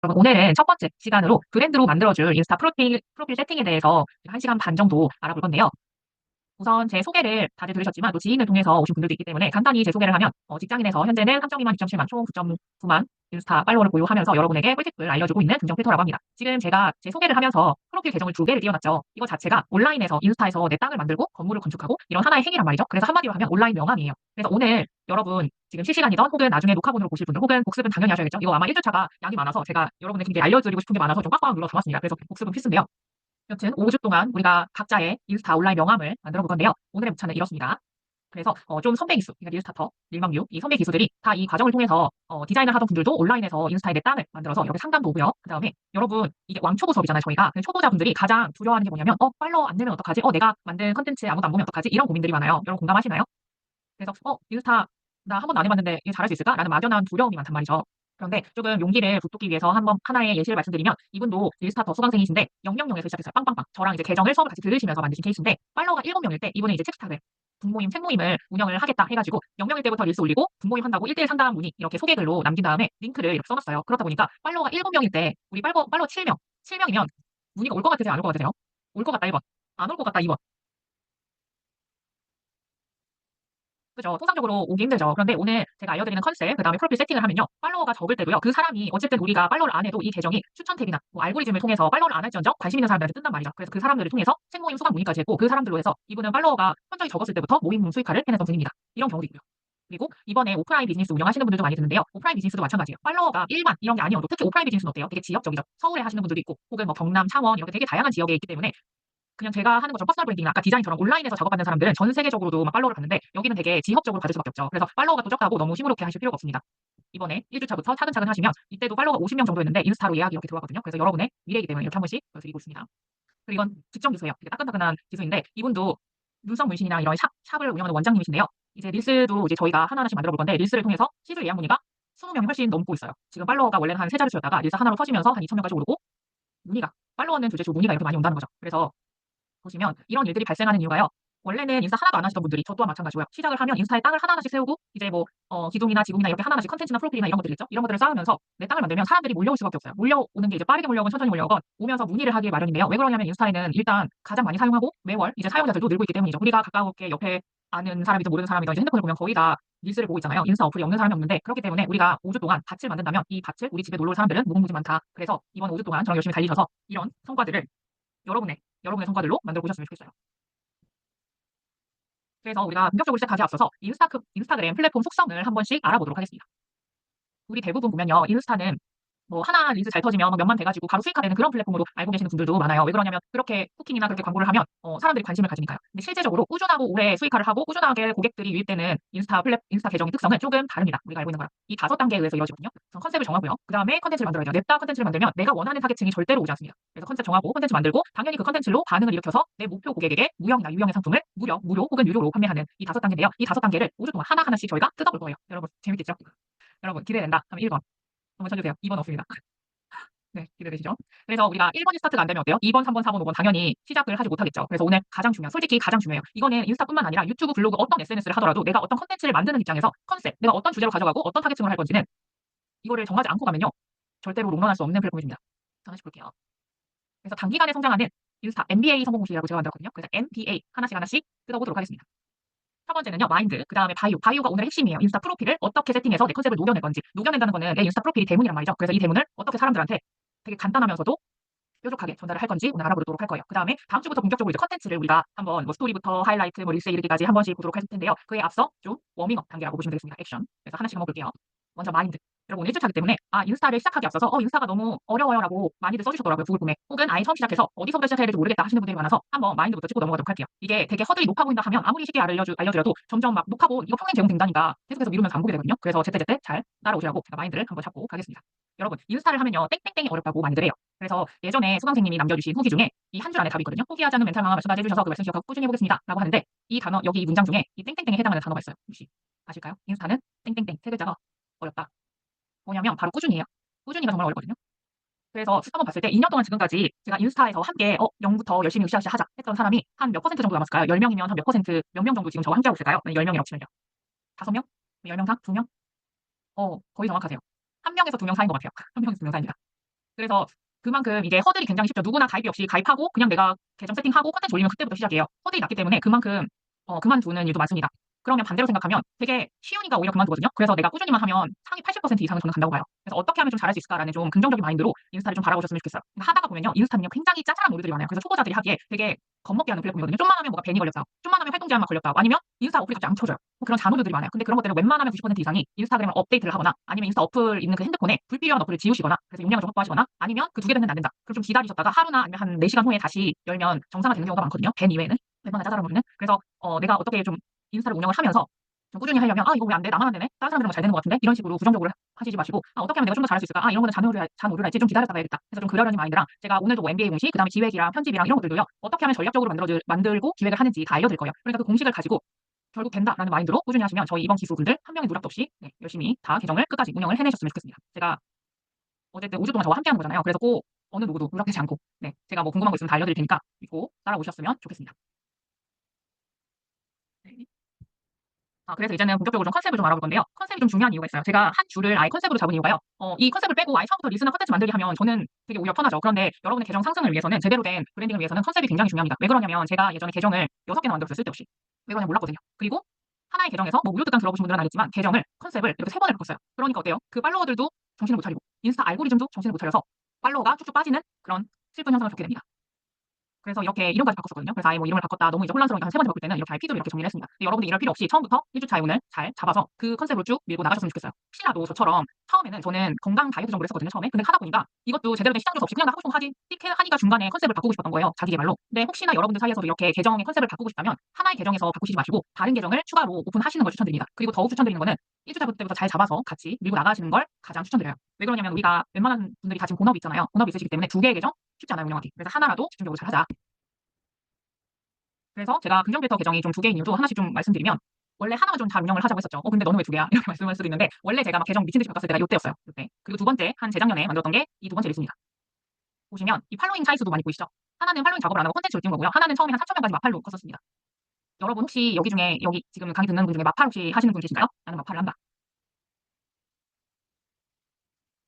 여러분, 오늘은 첫 번째 시간으로 브랜드로 만들어줄 인스타 프로필 세팅에 대해서 1시간 반 정도 알아볼 건데요. 우선 제 소개를 다들 들으셨지만 또 지인을 통해서 오신 분들도 있기 때문에 간단히 제 소개를 하면 직장인에서 현재는 3.2만, 2.7만, 총 9.9만 인스타 팔로워를 보유하면서 여러분에게 꿀팁을 알려주고 있는 긍정 필터라고 합니다. 지금 제가 제 소개를 하면서 프로필 계정을 2개를 띄워놨죠. 이거 자체가 온라인에서 인스타에서 내 땅을 만들고 건물을 건축하고 이런 하나의 행위란 말이죠. 그래서 한마디로 하면 온라인 명함이에요. 그래서 오늘 여러분 지금 실시간이던 혹은 나중에 녹화본으로 보실 분들 혹은 복습은 당연히 하셔야겠죠. 이거 아마 1주차가 양이 많아서 제가 여러분에게 알려드리고 싶은 게 많아서 좀 빡빡 눌러 담았습니다. 그래서 복습은 필수인데요. 여튼 5주 동안 우리가 각자의 인스타 온라인 명함을 만들어 볼 건데요. 오늘의 목차는 이렇습니다. 그래서 좀 선배 기수, 그러니까 릴스타터, 릴망류, 이 선배 기수들이 다 이 과정을 통해서 디자인을 하던 분들도 온라인에서 인스타에 내 땅을 만들어서 이렇게 상담도 오고요. 그 다음에 여러분 이게 왕초보 수업이잖아요. 저희가 초보자분들이 가장 두려워하는 게 뭐냐면 팔로워 안 되면 어떡하지? 내가 만든 컨텐츠에 아무도 안 보면 어떡하지? 이런 고민들이 많아요. 여러분 공감하시나요? 그래서 인스타 나 한 번도 안 해봤는데 이거 잘할 수 있을까? 라는 막연한 두려움이 많단 말이죠. 그런데 조금 용기를 북돋기 위해서 한번 하나의 예시를 말씀드리면 이분도 릴스타터 수강생이신데 000에서 시작했어요. 빵빵빵. 저랑 이제 계정을 서로 같이 들으시면서 만드신 케이스인데 팔로워가 7명일 때 이분은 이제 책탁을 북모임, 책모임을 운영을 하겠다 해가지고 0명일 때부터 릴스 올리고 북모임 한다고 1대1 상담 문의 이렇게 소개글로 남긴 다음에 링크를 이렇게 써놨어요. 그렇다 보니까 팔로워가 7명일 때 우리 팔로워 7명, 7명이면 문의가 올 것 같으세요? 안 올 것 같으세요? 올 것 같다 1번. 안 올 것 같다 2번. 그죠. 통상적으로 오기 힘들죠. 그런데 오늘 제가 알려드리는 컨셉, 그 다음에 프로필 세팅을 하면요. 팔로워가 적을 때도요. 그 사람이 어쨌든 우리가 팔로우를 안 해도 이 계정이 추천 탭이나 뭐 알고리즘을 통해서 팔로우를 안 할지언정 관심 있는 사람들한테 뜬단 말이죠. 그래서 그 사람들을 통해서 책모임 수강 문의까지 했고 그 사람들로 해서 이분은 팔로워가 현저히 적었을 때부터 모임 수익화를 해냈던 분입니다. 이런 경우도 있고요. 그리고 이번에 오프라인 비즈니스 운영하시는 분들도 많이 드는데요. 오프라인 비즈니스도 마찬가지예요. 팔로워가 1만 이런 게 아니어도 특히 오프라인 비즈니스는 어때요? 되게 지역적이죠. 서울에 하시는 분들도 있고 혹은 뭐 경남, 창원 이렇게 되게 다양한 지역에 있기 때문에 그냥 제가 하는 것처럼 퍼스널 브랜딩 아까 디자인처럼 온라인에서 작업하는 사람들은 전 세계적으로도 막 팔로우를 받는데 여기는 되게 지역적으로 받을 수밖에 없죠. 그래서 팔로워가 또 적다고 너무 시무룩해 하실 필요가 없습니다. 이번에 1주차부터 차근차근 하시면 이때도 팔로워가 50명 정도였는데 인스타로 예약이 이렇게 들어왔거든요. 그래서 여러분의 미래이기 때문에 이렇게 한 번씩 보여드리고 있습니다. 그리고 이건 직전 기수예요. 되게 따끈따끈한 기수인데 이분도 눈썹 문신이랑 이런 샵을 운영하는 원장님이신데요. 이제 릴스도 이제 저희가 하나하나씩 만들어 볼 건데 릴스를 통해서 시술 예약 문의가 20명이 훨씬 넘고 있어요. 지금 팔로워가 원래는 한 세 자릿수였다가 릴스 하나로 터지면서 한 2,000명까지 오르고 문의가 팔로워는 둘째치고 문의가 이렇게 많이 온다는 거죠. 그래서 보시면 이런 일들이 발생하는 이유가요. 원래는 인스타 하나도 안 하시던 분들이 저 또한 마찬가지고요. 시작을 하면 인스타에 땅을 하나하나씩 세우고 이제 뭐 기둥이나 지붕이나 이렇게 하나하나씩 컨텐츠나 프로필이나 이런 것들 있죠. 이런 것들을 쌓으면서 내 땅을 만들면 사람들이 몰려올 수밖에 없어요. 몰려오는 게 이제 빠르게 몰려오건 천천히 몰려오건 오면서 문의를 하길 마련인데요. 왜 그러냐면 인스타에는 일단 가장 많이 사용하고 매월 이제 사용자들도 늘고 있기 때문이죠. 우리가 가까웠게 옆에 아는 사람이든 모르는 사람이든 이제 핸드폰을 보면 거의 다 릴스를 보고 있잖아요. 인스타 어플이 없는 사람이 없는데 그렇기 때문에 우리가 5주 동안 밭을 만든다면 이 밭을 우리 집에 놀러 올 사람들은 무궁무진 많다. 그래서 이번 5주 동안 저랑 열심히 달리셔서 이런 성과들을 여러분의 성과들로 만들어 보셨으면 좋겠어요. 그래서 우리가 본격적으로 시작하기 앞서서 인스타그램 플랫폼 속성을 한 번씩 알아보도록 하겠습니다. 우리 대부분 보면요. 인스타는 뭐 하나 릴스 잘 터지면 뭐 몇만 돼가지고 바로 수익화되는 그런 플랫폼으로 알고 계시는 분들도 많아요. 왜 그러냐면 그렇게 쿠킹이나 그렇게 광고를 하면 사람들이 관심을 가지니까요. 근데 실제적으로 꾸준하고 오래 수익화를 하고 꾸준하게 고객들이 유입되는 인스타 계정의 특성은 조금 다릅니다. 우리가 알고 있는 거랑 이 5단계에 의해서 이루어지거든요. 우선 컨셉을 정하고요. 그 다음에 컨텐츠를 만들어야 돼요. 냅다 컨텐츠를 만들면 내가 원하는 타겟층이 절대로 오지 않습니다. 그래서 컨셉 정하고 컨텐츠 만들고 당연히 그 컨텐츠로 반응을 일으켜서 내 목표 고객에게 무형이나 유형의 상품을 무료 혹은 유료로 판매하는 이 5단계인데요. 이 5단계를 5주 동안 하나하나씩 저희가 뜯어볼 거예요. 여러분 재밌겠죠? 여러분 기대된다. 그럼 1번 한번 쳐주세요. 2번 없습니다. 네, 기대되시죠? 그래서 우리가 1번이 스타트가 안 되면 어때요? 2번, 3번, 4번, 5번 당연히 시작을 하지 못하겠죠. 그래서 오늘 가장 중요한, 솔직히 가장 중요해요. 이거는 인스타뿐만 아니라 유튜브, 블로그 어떤 SNS를 하더라도 내가 어떤 컨텐츠를 만드는 입장에서 컨셉, 내가 어떤 주제로 가져가고 어떤 타겟층을 할 건지는 이거를 정하지 않고 가면요. 절대로 롱런할 수 없는 플랫폼입니다. 하나씩 볼게요. 그래서 단기간에 성장하는 인스타 MBA 성공 공식이라고 제가 만들었거든요. 그래서 MBA 하나씩 뜯어보도록 하겠습니다. 첫 번째는요, 마인드. 그 다음에 바이오. 바이오가 오늘의 핵심이에요. 인스타 프로필을 어떻게 세팅해서 내 컨셉을 녹여낼 건지. 녹여낸다는 거는 내 인스타 프로필이 대문이란 말이죠. 그래서 이 대문을 어떻게 사람들한테 되게 간단하면서도 뾰족하게 전달을 할 건지 오늘 알아보도록 할 거예요. 그 다음에 다음 주부터 본격적으로 이제 컨텐츠를 우리가 한번 뭐 스토리부터 하이라이트, 뭐 릴스 이르기까지 한 번씩 보도록 할 텐데요. 그에 앞서 좀 워밍업 단계라고 보시면 되겠습니다. 액션. 그래서 하나씩 한번 볼게요. 먼저 마인드. 여러분 오늘 1주차기 때문에 인스타를 시작하기 앞서서 인스타가 너무 어려워요라고 많이들 써주셨더라고요. 구글 폼에. 혹은 아예 처음 시작해서 어디서부터 시작해야 될지 모르겠다 하시는 분들이 많아서 한번 마인드부터 찍고 넘어가도록 할게요. 이게 되게 허들이 높아 보인다 하면 아무리 쉽게 알려드려도 점점 막 높아고 이거 평행 제공된다니까 계속해서 미루면서 안 보게 되거든요. 그래서 제때제때 잘 따라오시라고 제가 마인드를 한번 잡고 가겠습니다. 여러분 인스타를 하면요 땡땡땡이 어렵다고 많이들 해요. 그래서 예전에 수강생님이 남겨주신 후기 중에 이 한 줄 안에 답이 있거든요. 포기하지 않는 멘탈 강화 말씀까지 해주셔서 그 말씀 기억하고 꾸준히 해보겠습니다. 라고 하는데 이 단어 여기 이 문장 중에 이 땡땡땡에 해당하는 단어가 있어요. 혹시 아실까요? 인스타는 땡땡땡 세 글자가 어렵다. 뭐냐면 바로 꾸준히예요. 꾸준히가 정말 어렵거든요. 그래서 한번 봤을 때 2년 동안 지금까지 제가 인스타에서 함께 0부터 열심히 으쌰으쌰 하자 했던 사람이 한 몇 퍼센트 정도 남았을까요? 10명이면 한 몇 퍼센트, 몇 명 정도 지금 저와 함께하고 있을까요? 10명이라고 치면요. 5명? 10명 상? 2명? 거의 정확하세요. 한 명에서 2명 사이인 것 같아요. 한 명에서 2명 사이입니다. 그래서 그만큼 이게 허들이 굉장히 쉽죠. 누구나 가입이 없이 가입하고 그냥 내가 계정 세팅하고 콘텐츠 올리면 그때부터 시작이에요. 허들이 낮기 때문에 그만큼 그만두는 일도 많습니다. 그러면 반대로 생각하면 되게 쉬우니까 오히려 그만두거든요. 그래서 내가 꾸준히만 하면 상위 80% 이상은 저는 간다고 봐요. 그래서 어떻게 하면 좀 잘할 수 있을까라는 좀 긍정적인 마인드로 인스타를 좀 바라보셨으면 좋겠어요. 그러니까 하다가 보면요. 인스타는요. 굉장히 짜잘한 룰들이 많아요. 그래서 초보자들이 하기에 되게 겁먹게 하는 플랫폼이거든요. 좀만 하면 뭐가 밴이 걸렸다. 좀만 하면 활동 제한만 걸렸다. 아니면 인스타 어플이 갑자기 안 쳐져요. 뭐 그런 잔호들이 많아요. 근데 그런 것들은 웬만하면 90% 이상이 인스타그램을 업데이트를 하거나 아니면 인스타 어플 있는 그 핸드폰에 불필요한 어플을 지우시거나 그래서 용량을 좀 확보하시거나 아니면 그 두 개 되면 안 된다. 그럼 좀 기다리셨다가 하루나 아니면 한 4시간 후에 다시 열면 정상화되는 경우가 많거든요. 밴 이외에는. 웬만한 짜잘한 룰은. 그래서 내가 어떻게 좀 인스타를 운영을 하면서 좀 꾸준히 하려면 이거 왜 안 돼? 나만 안 되네? 다른 사람들은 잘 되는 것 같은데? 이런 식으로 부정적으로 하시지 마시고 어떻게 하면 내가 좀 더 잘할 수 있을까? 이런 거는 잔오를 할지 좀 기다렸다가 해야겠다. 그래서 좀 그러려니 마인드랑 제가 오늘도 뭐 MBA 공식, 그다음에 기획이랑 편집이랑 이런 것들도요. 어떻게 하면 전략적으로 만들고 기획을 하는지 다 알려드릴 거예요. 그러니까 그 공식을 가지고 결국 된다라는 마인드로 꾸준히 하시면 저희 이번 기수분들 한 명의 누락도 없이 열심히 다 계정을 끝까지 운영을 해내셨으면 좋겠습니다. 제가 어쨌든 5주 동안 저와 함께 하는 거잖아요. 그래서 꼭 어느 누구도 누락되지 않고 제가 뭐 궁금한 거 있으면 다 알려드릴 테니까 믿고 따라오셨으면 좋겠습니다. 네. 그래서 이제는 본격적으로 좀 컨셉을 좀 알아볼 건데요. 컨셉이 좀 중요한 이유가 있어요. 제가 한 줄을 아예 컨셉으로 잡은 이유가요. 이 컨셉을 빼고 아예 처음부터 리스너 컨텐츠 만들기 하면 저는 되게 오히려 편하죠. 그런데 여러분의 계정 상승을 위해서는 제대로 된 브랜딩을 위해서는 컨셉이 굉장히 중요합니다. 왜 그러냐면 제가 예전에 계정을 6개나 만들었어요. 쓸데없이. 왜 그러냐면 몰랐거든요. 그리고 하나의 계정에서 뭐 무료 특강 들어보신 분들은 알겠지만 계정을 컨셉을 이렇게 3번을 바꿨어요. 그러니까 어때요? 그 팔로워들도 정신을 못 차리고 인스타 알고리즘도 정신을 못 차려서 팔로워가 쭉쭉 빠지는 그런 슬픈 현상을 겪게 됩니다. 그래서 이렇게 이름까지 바꿨었거든요. 그래서 아예 뭐 이름을 바꿨다. 너무 이제 혼란스러우니까 한 세 번째 바꿀 때는 이렇게 IP도 이렇게 정리를 했습니다. 근데 여러분들 이럴 필요 없이 처음부터 1주차에 오늘 잘 잡아서 그 컨셉으로 쭉 밀고 나가셨으면 좋겠어요. 혹시라도 저처럼 처음에는 저는 건강 다이어트 정보를 했었거든요. 처음에. 근데 하다 보니까 이것도 제대로 된 시장 조사 없이 그냥 나 하고 싶은 거 하지 띡 하니까 중간에 컨셉을 바꾸고 싶었던 거예요. 자기 개발로. 근데 혹시나 여러분들 사이에서도 이렇게 계정의 컨셉을 바꾸고 싶다면 하나의 계정에서 바꾸시지 마시고 다른 계정을 추가로 오픈하시는 걸 추천드립니다. 그리고 더욱 추천드리는 거는 1주차 때부터 잘 잡아서 같이 밀고 나가시는 걸 가장 추천드려요. 왜 그러냐면 우리가 웬만한 분들이 다 지금 본업이 있잖아요. 본업이 있으시기 때문에 두 개의 계정 쉽지 않아요, 운영하기. 그래서 하나라도 집중적으로 잘 하자. 그래서 제가 긍정 필터 계정이 좀 두 개인 이유도 하나씩 좀 말씀드리면 원래 하나만 좀 잘 운영을 하자고 했었죠. 근데 너는 왜 두 개야? 이렇게 말씀할 수도 있는데 원래 제가 막 계정 미친 듯이 바꿨을 때가 이때였어요. 이때. 그리고 두 번째 한 재작년에 만들었던 게 이 두 번째 리스입니다. 보시면 이 팔로잉 차이수도 많이 보이시죠? 하나는 팔로잉 작업을 안 하고 콘텐츠를 띄운 거고요. 하나는 처음에 한 4천 명까지 마팔로 컸었습니다. 여러분 혹시 여기 중에 여기 지금 강의 듣는 분 중에 마팔 혹시 하시는 분 계신가요? 나는 마팔을 한다.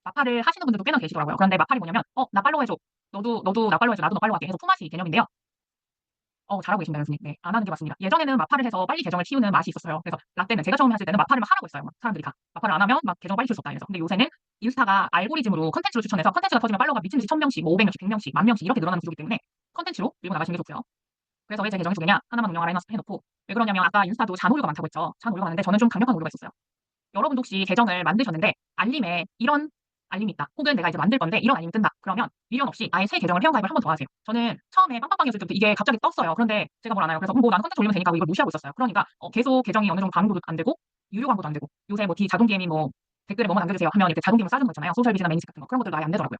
마팔을 하시는 분들도 꽤나 계시더라고요. 그런데 마팔이 뭐냐면 나 팔로우 해줘. 너도 나 팔로우 해줘. 나도 너 팔로우 할게. 해서 품앗이 개념인데요. 잘하고 계십니다, 교수님. 네, 안 하는 게 맞습니다. 예전에는 마팔을 해서 빨리 계정을 키우는 맛이 있었어요. 그래서 라떼는 제가 처음에 했을 때는 마팔을 막 하라고 했어요. 막 사람들이 다. 마팔을 안 하면 막 계정 빨리 키울 수 없다. 이래서. 근데 요새는 인스타가 알고리즘으로 컨텐츠로 추천해서 컨텐츠가 터지면 팔로워가 미친 듯이 1000명씩, 뭐 500명씩, 100명씩, 10,000명씩 이렇게 늘어나는 구조이기 때문에 컨텐츠로 밀고 나가시는 게 좋고요. 그래서 왜 제 계정이 두 개냐? 하나만 운영하라 해놓고 왜 그러냐면 아까 인스타도 잔오류가 많다고 했죠. 잔오류가 많은데 저는 좀 강력한 오류가 있었어요. 여러분도 혹시 계정을 만드셨는데 알림에 이런 알림이 있다. 혹은 내가 이제 만들 건데 이런 알림이 뜬다. 그러면 미련 없이 아예 새 계정을 회원가입을 한 번 더 하세요. 저는 처음에 빵빵빵이었을 때부터 이게 갑자기 떴어요. 그런데 제가 뭘 안 해요. 그래서 뭐 나는 컨텐츠 올리면 되니까 하고 이걸 무시하고 있었어요. 그러니까 계속 계정이 어느 정도 광고도 안 되고 유료 광고도 안 되고 요새 뭐 자동 DM이 뭐 댓글에 뭐만 남겨주세요 하면 이렇게 자동 DM 싸주는 거 있잖아요. 소셜비즈나 매니지 같은 거 그런 것들도 아예 안 되더라고요.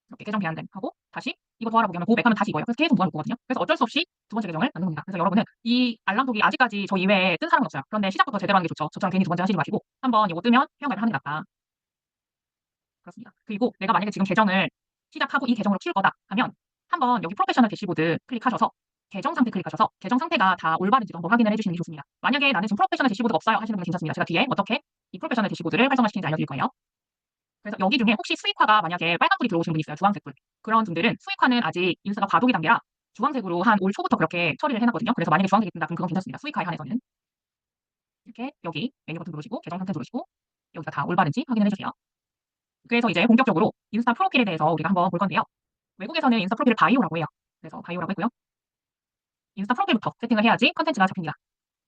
이렇게 계정 비안된 하고 다시 이거 더 알아보기 하면 고백하면 다시 이거예요. 그래서 계속 모아놓을 거거든요. 그래서 어쩔 수 없이 두 번째 계정을 만든 겁니다. 그래서 여러분은 이 알람톡이 아직까지 저 이외에 뜬 사람은 없어요. 그런데 시작부터 제대로 하는 게 좋죠. 저처럼 괜히 두 번째 하시지 마시고 한번 이거 뜨면 회원가입을 하는 게 낫다. 그렇습니다. 그리고 내가 만약에 지금 계정을 시작하고 이 계정으로 키울 거다 하면 한번 여기 프로페셔널 대시보드 클릭하셔서 계정 상태 클릭하셔서 계정 상태가 다 올바른지도 한번 확인을 해주시는 게 좋습니다. 만약에 나는 지금 프로페셔널 대시보드가 없어요 하시는 분은 괜찮습니다. 제가 뒤에 어떻게 이 프로페셔널 대시보드를 활성화시키는지 알려드릴 거예요. 그래서 여기 중에 혹시 수익화가 만약에 빨간불이 들어오시는 분이 있어요. 주황색불. 그런 분들은 수익화는 아직 인스가 과도기 단계라 주황색으로 한 올 초부터 그렇게 처리를 해놨거든요. 그래서 만약에 주황색이 뜬다 그럼 그건 괜찮습니다. 수익화에 한해서는. 이렇게 여기 메뉴 버튼 누르시고 계정 상태 누르시고 여기가 다 올바른지 확인을 해주세요. 그래서 이제 본격적으로 인스타 프로필에 대해서 우리가 한번 볼 건데요. 외국에서는 인스타 프로필을 바이오라고 해요. 그래서 바이오라고 했고요. 인스타 프로필부터 세팅을 해야지 컨텐츠가 잡힙니다.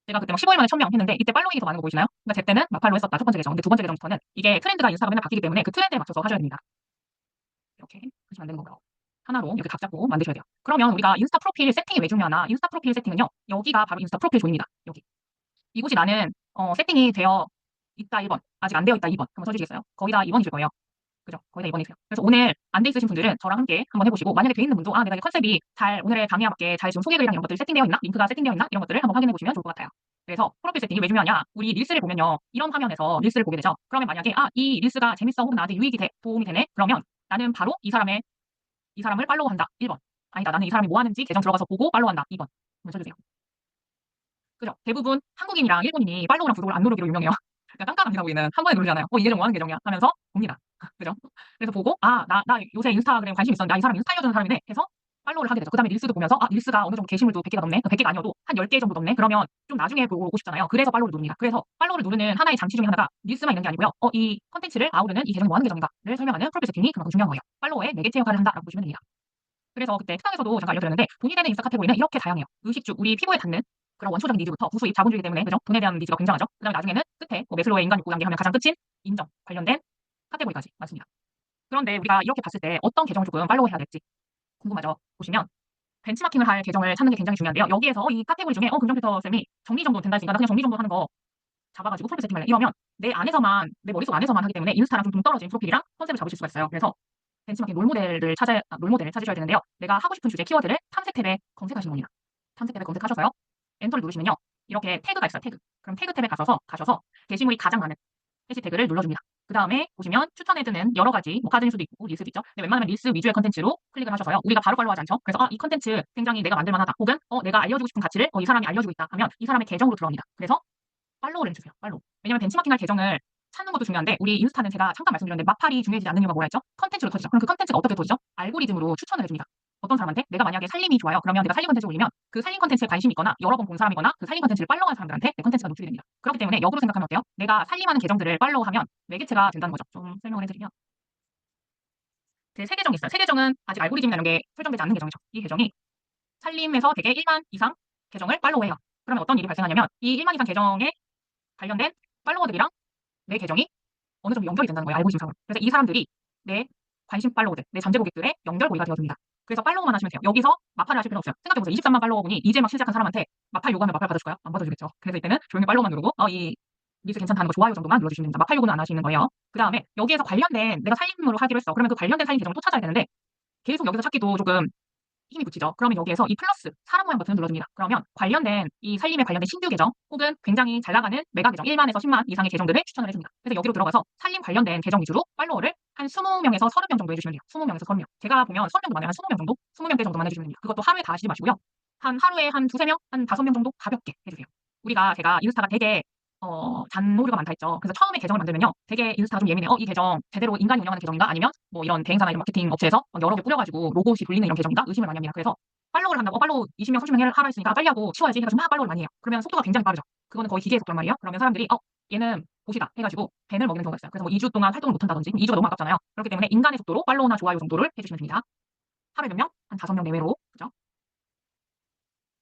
제가 그때 막 15일 만에 1000명 했는데 이때 팔로잉이 더 많은 거 보이시나요? 그러니까 제 때는 마팔로 했었다. 첫 번째 계정. 근데 두 번째 계정부터는 이게 트렌드가 인스타가 맨날 바뀌기 때문에 그 트렌드에 맞춰서 하셔야 됩니다. 이렇게 하시면 안 되는 거고요. 하나로 이렇게 각 잡고 만드셔야 돼요. 그러면 우리가 인스타 프로필 세팅이 왜 중요하나? 인스타 프로필 세팅은요. 여기가 바로 인스타 프로필 존입니다. 여기. 이곳이 나는 세팅이 되어 있다 1번, 아직 안 되어 있다 2번 한번 써주시겠어요? 거기다 2번이실 거예요. 그죠? 거의 다 이번이세요. 그래서 오늘 안 돼 있으신 분들은 저랑 함께 한번 해보시고 만약에 돼 있는 분도 내가 이 컨셉이 잘 오늘의 강의와 맞게 잘 지금 소개글이랑 이런 것들이 세팅되어 있나? 링크가 세팅되어 있나? 이런 것들을 한번 확인해 보시면 좋을 것 같아요. 그래서 프로필 세팅이 왜 중요하냐? 우리 릴스를 보면요. 이런 화면에서 릴스를 보게 되죠. 그러면 만약에 이 릴스가 재밌어 혹은 나한테 유익이 돼, 도움이 되네? 그러면 나는 바로 이 사람을 팔로우한다. 1번. 아니다. 나는 이 사람이 뭐 하는지 계정 들어가서 보고 팔로우한다. 2번. 한번 쳐주세요. 그죠? 대부분 한국인이랑 일본인이 팔로우랑 구독을 안 누르기로 유명해요. 약간 깜깜합니다, 보이는. 한 번에 누르잖아요. 이게 좀 뭐하는 계정이야 하면서 봅니다. 그죠? 그래서 보고, 나 요새 인스타그램 관심 있었는데, 이 사람 인스타 알려주는 사람이네 해서 팔로우를 하게 되죠. 그 다음에 릴스도 보면서, 릴스가 어느 정도 게시물도 100개가 넘네? 100개가 아니어도 한 10개 정도 넘네? 그러면 좀 나중에 보고 싶잖아요. 그래서 팔로우를 누릅니다. 그래서 팔로우를 누르는 하나의 장치 중에 하나가 릴스만 있는 게 아니고요. 이 컨텐츠를 아우르는 이 계정이 뭐하는 계정인가를 설명하는 프로필 세팅이 그만큼 중요한 거예요. 팔로우에 매개체 역할을 한다라고 보시면 됩니다. 그래서 그때 특강에서도 잠깐 알려드렸는데 돈이 되는 인스타 카테고리는 이렇게 다양해요. 의식주, 우리 피부에 닿는 그런 원초적인 니즈부터 부수입, 자본주의 때문에 그죠? 돈에 대한 니즈가 굉장하죠. 그다음에 나중에는 끝에 매슬로우의 인간 욕구 관계 하면 가장 끝인 인정 관련된 카테고리까지 많습니다. 그런데 우리가 이렇게 봤을 때 어떤 계정을 조금 팔로우해야 될지 궁금하죠? 보시면 벤치마킹을 할 계정을 찾는 게 굉장히 중요한데요. 여기에서 이 카테고리 중에 금정필터 쌤이 정리정돈 된다 했으니까 나 그냥 정리정돈하는 거 잡아가지고 프로필 세팅할래. 이러면 내 머릿속 안에서만 하기 때문에 인스타랑 좀 동떨어진 프로필이랑 컨셉을 잡으실 수가 있어요. 그래서 벤치마킹 롤모델을 찾으셔야 되는데요. 내가 하고 싶은 주제 키워드를 탐색 탭에 검색하시는 겁니다. 탐색 탭에 검색하셔서요. 엔터를 누르시면요. 이렇게 태그가 있어요. 태그. 그럼 태그 탭에 가셔서 게시물이 가장 많은 해시태그를 눌러줍니다. 그 다음에 보시면 추천해드는 여러 가지, 카드일 수도 있고 릴스도 있죠. 근데 웬만하면 릴스 위주의 컨텐츠로 클릭을 하셔서요. 우리가 바로 팔로우하지 않죠. 그래서 이 컨텐츠 굉장히 내가 만들만하다. 혹은 내가 알려주고 싶은 가치를 이 사람이 알려주고 있다 하면 이 사람의 계정으로 들어갑니다. 그래서 팔로우를 해주세요. 팔로우. 왜냐면 벤치마킹할 계정을 찾는 것도 중요한데 우리 인스타는 제가 잠깐 말씀드렸는데 마팔이 중요하지 않는 이유가 뭐라 했죠? 컨텐츠로 터지죠. 그럼 그 컨텐츠가 어떻게 터지죠? 알고리즘으로 추천을 해줍니다. 어떤 사람한테 내가 만약에 살림이 좋아요. 그러면 내가 살림 컨텐츠 올리면 그 살림 컨텐츠에 관심이 있거나 여러 번 본 사람이거나 그 살림 컨텐츠를 팔로우한 사람들한테 내 컨텐츠가 노출이 됩니다. 그렇기 때문에 역으로 생각하면 어때요? 내가 살림하는 계정들을 팔로우하면 매개체가 된다는 거죠. 좀 설명을 해드리면 제 세 계정이 있어요. 세 계정은 아직 알고리즘이나 이런 게 설정되지 않는 계정이죠. 이 계정이 살림에서 되게 1만 이상 계정을 팔로우해요. 그러면 어떤 일이 발생하냐면 이 1만 이상 계정에 관련된 팔로워들이랑 내 계정이 어느 정도 연결이 된다는 거예요. 알고리즘상으로. 그래서 이 사람들이 내 관심 팔로워들, 내 전제 고객들의 연결고리가 되어줍니다. 그래서 팔로우만 하시면 돼요. 여기서 마팔을 하실 필요 없어요. 생각해보세요. 23만 팔로워분이 이제 막 시작한 사람한테 마팔 요구하면 마팔 받아줄까요? 안 받아주겠죠. 그래서 이때는 조용히 팔로우만 누르고 이 리스 괜찮다는 거 좋아요 정도만 눌러주시면 됩니다. 마팔 요구는 안 하시는 거예요. 그 다음에 여기에서 관련된 내가 살림으로 하기로 했어. 그러면 그 관련된 살림 계정을 또 찾아야 되는데 계속 여기서 찾기도 조금 힘이 붙이죠. 그러면 여기에서 이 플러스 사람 모양 버튼을 눌러줍니다. 그러면 관련된 이 살림에 관련된 신규 계정 혹은 굉장히 잘 나가는 메가 계정 1만에서 10만 이상의 계정들을 추천을 해줍니다. 그래서 여기로 들어가서 살림 관련된 계정 위주로 팔로워를 한 20명에서 30명 정도 해주시면 돼요. 20명에서 30명. 제가 보면 30명도 많아요. 한 20명 정도? 20명대 정도만 해주시면 됩니다. 그것도 하루에 다 하시지 마시고요. 하루에 한 두세 명, 한 5명 정도 가볍게 해주세요. 제가 인스타가 되게 잔오류가 많다 했죠. 그래서 처음에 계정을 만들면요. 되게 인스타가 좀 예민해요. 이 계정 제대로 인간이 운영하는 계정인가? 아니면 뭐 이런 대행사나 이런 마케팅 업체에서 여러 개 뿌려가지고 로봇이 돌리는 이런 계정인가? 의심을 많이 합니다. 그래서 팔로우를 한다고 팔로우 20명, 30명 하라 했으니까 빨리 하고 치워야지 해가지고 막 팔로우를 많이 해요. 그러면 속도가 굉장히 빠르죠. 그거는 거의 기계의 속도란 말이에요. 그러면 사람들이 얘는 보시다 해가지고 밴을 먹이는 경우가 있어요. 그래서 뭐 2주 동안 활동을 못한다든지 2주가 너무 아깝잖아요. 그렇기 때문에 인간의 속도로 팔로우나 좋아요 정도를 해주시면 됩니다. 하루에 몇 명? 한 5명 내외로. 그죠?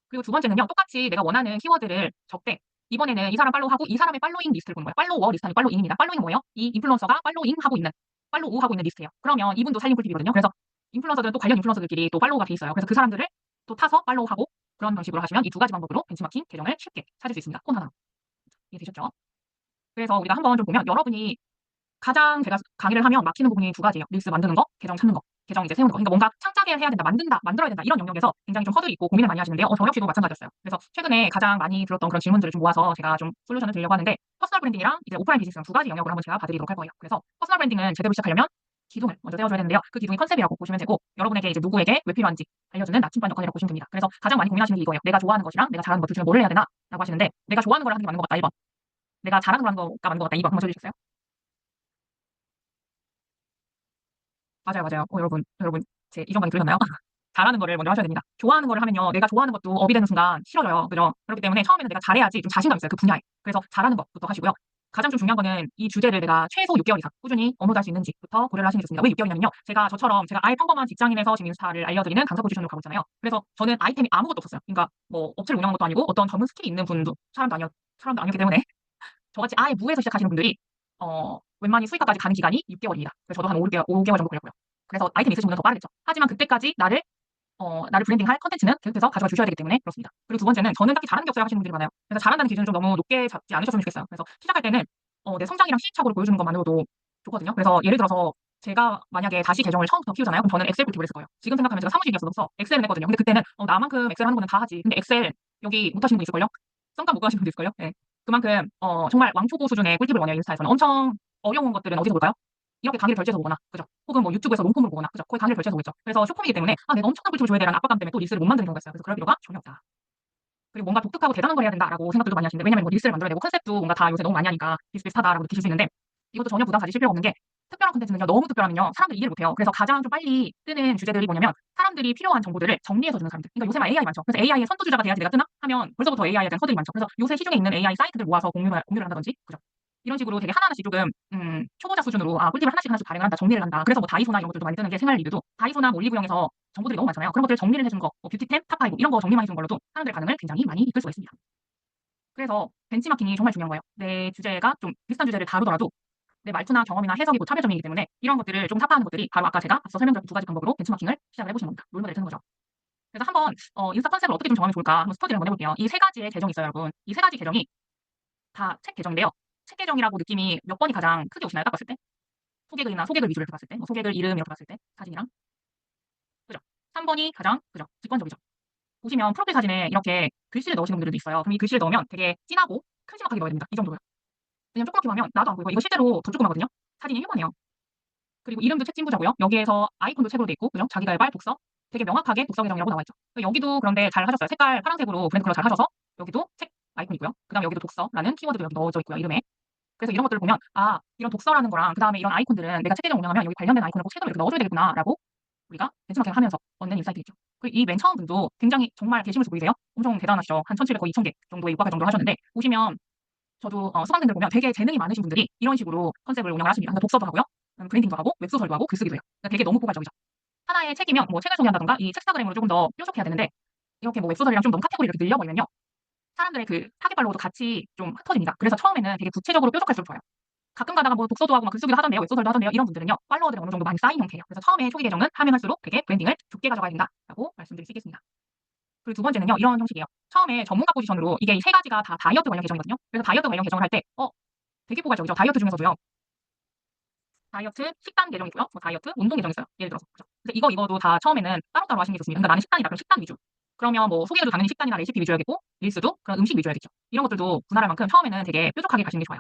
그리고 두 번째는요. 똑같이 내가 원하는 키워드를 적되 이번에는 이 사람 팔로우하고 이 사람의 팔로잉 리스트를 보는 거예요. 팔로워 리스트 아니고 팔로잉입니다. 팔로잉은 뭐예요? 이 인플루언서가 팔로우하고 있는 리스트예요. 그러면 이분도 살림 꿀팁이거든요. 그래서 인플루언서들은 또 관련 인플루언서들끼리 또 팔로우가 돼 있어요. 그래서 그 사람들을 또 타서 팔로우하고 그런 방식으로 하시면 이 두 가지 방법으로 벤치마킹 계정을 쉽게 찾을 수 있습니다. 폰 하나. 이해되셨죠? 그래서 우리가 한번 좀 보면 여러분이 가장 제가 강의를 하면 막히는 부분이 두 가지예요. 릴스 만드는 거, 계정 찾는 거, 계정 이제 세우는 거. 그러니까 뭔가 창작을 해야 된다, 만들어야 된다 이런 영역에서 굉장히 좀 허들이 있고 고민을 많이 하시는데요. 저 역시도 마찬가지였어요. 그래서 최근에 가장 많이 들었던 그런 질문들을 좀 모아서 제가 좀 솔루션을 드리려고 하는데 퍼스널 브랜딩이랑 이제 오프라인 비즈니스 두 가지 영역으로 한번 제가 봐드리도록 할 거예요. 그래서 퍼스널 브랜딩은 제대로 시작하려면 기둥을 먼저 떼어줘야 되는데요. 그 기둥이 컨셉이라고 보시면 되고 여러분에게 이제 누구에게 왜 필요한지 알려주는 나침반 역할이라고 보시면 됩니다. 그래서 가장 많이 고민하시는 게 이거예요. 내가 좋아하는 것이랑 내가 잘하는 것들 중에 뭘 해야 되나? 라고 하시는데 내가 좋아하는 걸 하는 게 맞는 것 같다 1번. 내가 잘하는 걸 하는 거가 맞는 것 같다 2번. 한번 쳐주시겠어요? 맞아요. 여러분, 제 이전 강의 들으셨나요? 잘하는 거를 먼저 하셔야 됩니다. 좋아하는 거를 하면요. 내가 좋아하는 것도 업이 되는 순간 싫어져요. 그죠? 그렇기 때문에 처음에는 내가 잘해야지 좀 자신감 있어요. 그 분야에. 그래서 잘하는 것부터 하시고요. 가장 좀 중요한 거는 이 주제를 내가 최소 6개월 이상 꾸준히 업로드할 수 있는지부터 고려를 하시는 게 좋습니다. 왜 6개월이냐면요. 제가 아예 평범한 직장인에서 지금 인스타를 알려드리는 강사 포지션으로 가고 있잖아요. 그래서 저는 아이템이 아무것도 없었어요. 그러니까 뭐 업체를 운영한 것도 아니고 어떤 전문 스킬이 있는 사람도 아니었기 때문에 저같이 아예 무에서 시작하시는 분들이 웬만히 수익화까지 가는 기간이 6개월입니다. 그래서 저도 한 5개월 정도 걸렸고요. 그래서 아이템이 있으신 분은 더 빠르겠죠. 하지만 그때까지 나를 브랜딩할 컨텐츠는 계속해서 가져가 주셔야 되기 때문에 그렇습니다. 그리고 두 번째는 저는 딱히 잘하는 게 없어요 하시는 분들이 많아요. 그래서 잘한다는 기준을 좀 너무 높게 잡지 않으셨으면 좋겠어요. 그래서 시작할 때는 내 성장이랑 시행착오를 보여주는 것만으로도 좋거든요. 그래서 예를 들어서 제가 만약에 다시 계정을 처음부터 키우잖아요. 그럼 저는 엑셀 꿀팁을 했을 거예요. 지금 생각하면 제가 사무직이었어서 엑셀을 했거든요. 근데 그때는 나만큼 엑셀 하는 거는 다 하지. 근데 엑셀 여기 못하시는 분 있을걸요? 썸감 못 가시는 분 있을걸요? 네. 그만큼 정말 왕초보 수준의 꿀팁을 원해요. 인스타에서는. 엄청 어려운 것들은 어디서 볼까요? 이렇게 강의를 결제해서 보거나, 그죠? 혹은 뭐 유튜브에서 롱폼으로 보거나, 그죠? 거의 강의를 결제해서 보겠죠. 그래서 쇼폼이기 때문에 내가 엄청난 꿀팁을 줘야 되라는 압박감 때문에 또 리스를 못 만드는 경우가 있어요. 그래서 그럴 필요가 전혀 없다. 그리고 뭔가 독특하고 대단한 걸 해야 된다라고 생각들도 많이 하시는데, 왜냐면 뭐 릴스를 만들어야 되고 컨셉도 뭔가 다 요새 너무 많이 하니까 비슷비슷하다라고 느끼실 수 있는데, 이것도 전혀 부담 가지실 필요가 없는 게, 특별한 콘텐츠는요, 너무 특별하면요 사람들이 이해를 못해요. 그래서 가장 좀 빨리 뜨는 주제들이 뭐냐면, 사람들이 필요한 정보들을 정리해서 주는 사람들. 그러니까 요새만 AI 많죠. 그래서 AI의 선두주자가 돼야지 내가 뜨나 하면 벌써부터 AI에 대한 커들이 많죠. 그래서 요새 시중에 있는 AI 사이트들 모아서 공유를 한다든지, 그죠? 이런 식으로 되게 하나하나씩 조금 초보자 수준으로 꿀팁을 하나씩 발행을 한다, 정리를 한다. 그래서 뭐 다이소나 이런 것들도 많이 뜨는 게 생활 리뷰도, 다이소나 뭐 올리브영에서 정보들이 너무 많잖아요. 그런 것들 정리를 해주는 거, 뭐 뷰티템, 탑5 이런 거 정리만 해주는 걸로도 사람들의 반응을 굉장히 많이 이끌 수가 있습니다. 그래서 벤치마킹이 정말 중요한 거예요. 내 주제가 좀 비슷한 주제를 다루더라도 내 말투나 경험이나 해석이 뭐 차별점이기 때문에, 이런 것들을 좀 타파하는 것들이 바로 아까 제가 앞서 설명드린 두 가지 방법으로 벤치마킹을 시작을 해보시는 겁니다. 롤모델을 쓰는 거죠. 그래서 한번 인스타 컨셉을 어떻게 좀 정하면 좋을까 한번 스터디를 한번 해볼게요. 이 세 가지의 계정이 있어요, 여러분. 이 세 가지 계정이 다 책 계정인데요. 책 계정이라고 느낌이 몇 번이 가장 크게 오시나요? 딱 봤을 때? 소개글이나 소개글 위주로 이렇게 봤을 때, 뭐 소개글 이름 이렇게 봤을 때, 사진이랑. 그죠? 3번이 가장, 그죠? 직관적이죠. 보시면 프로필 사진에 이렇게 글씨를 넣으시는 분들도 있어요. 그럼 이 글씨를 넣으면 되게 진하고 클지막하게 넣어야 됩니다. 이 정도요. 왜냐면 조그맣게 하면 나도 안 보이고, 이거 실제로 더 조그마거든요. 사진이 휴먼해요. 그리고 이름도 책 진부자고요. 여기에서 아이콘도 책으로 돼 있고, 그죠? 자기갈발 독서. 되게 명확하게 독서 계정이라고 나와 있죠. 여기도 그런데 잘 하셨어요. 색깔 파란색으로 브랜드 컬러 잘 하셔서 여기도 책 아이콘 있고요. 그다음에 여기도 독서라는 키워드도 여기 넣어져 있고요, 이름에. 그래서 이런 것들을 보면, 아, 이런 독서라는 거랑 그다음에 이런 아이콘들은 내가 책 계정 운영하면 여기 관련된 아이콘을 꼭 책으로 이렇게 넣어줘야 되겠구나라고 우리가 벤치마킹을 하면서 얻는 인사이트겠죠. 그리고 이 맨 처음 분도 굉장히 정말 게시물수 보이세요? 엄청 대단하시죠. 한 1,700 거의 2,000개 정도의 육박을 정도 하셨는데, 보시면 저도 수강생들 보면 되게 재능이 많으신 분들이 이런 식으로 컨셉을 운영을 하십니다. 그러니까 독서도 하고요, 브랜딩도 하고, 웹소설도 하고, 글쓰기도 해요. 그러니까 되게 너무 포괄적이죠. 하나의 책이면 뭐 책을 소개한다던가 이 책스타그램으로 조금 더 뾰족해야 되는데, 이렇게 뭐 웹소설이랑 좀 너무 카테고리를 이렇게 늘려버리면요, 사람들의 그 타깃 발로도 같이 좀 흩어집니다. 그래서 처음에는 되게 구체적으로 뾰족할수록 좋아요. 가끔 가다가 뭐 독서도 하고 막 글쓰기도 하던데요, 웹소설도 하던데요, 이런 분들은요, 팔로워들이 어느 정도 많이 쌓인 형태예요. 그래서 처음에 초기 계정은 하면 할수록 되게 브랜딩을 좁게 가져가야 된다라고 말씀드릴 수 있겠습니다. 그리고 두 번째는요, 이런 형식이에요. 처음에 전문가 포지션으로, 이게 이 세 가지가 다 다이어트 관련 계정이거든요. 그래서 다이어트 관련 계정을 할 때 되게 포괄적이죠. 다이어트 중에서도요, 다이어트 식단 계정 있고요, 뭐 다이어트 운동 계정 있어요. 예를 들어서. 그죠? 그래서 이거도 다 처음에는 따로따로 하시는 게 좋습니다. 그러니까 나는 식단이다, 그럼 식단 위주. 그러면 뭐 소개도 당연히 식단이나 레시피 위주여야겠고, 릴스도 그런 음식 위주여야겠죠. 이런 것들도 분할할 만큼 처음에는 되게 뾰족하게 가시는 게 좋아요.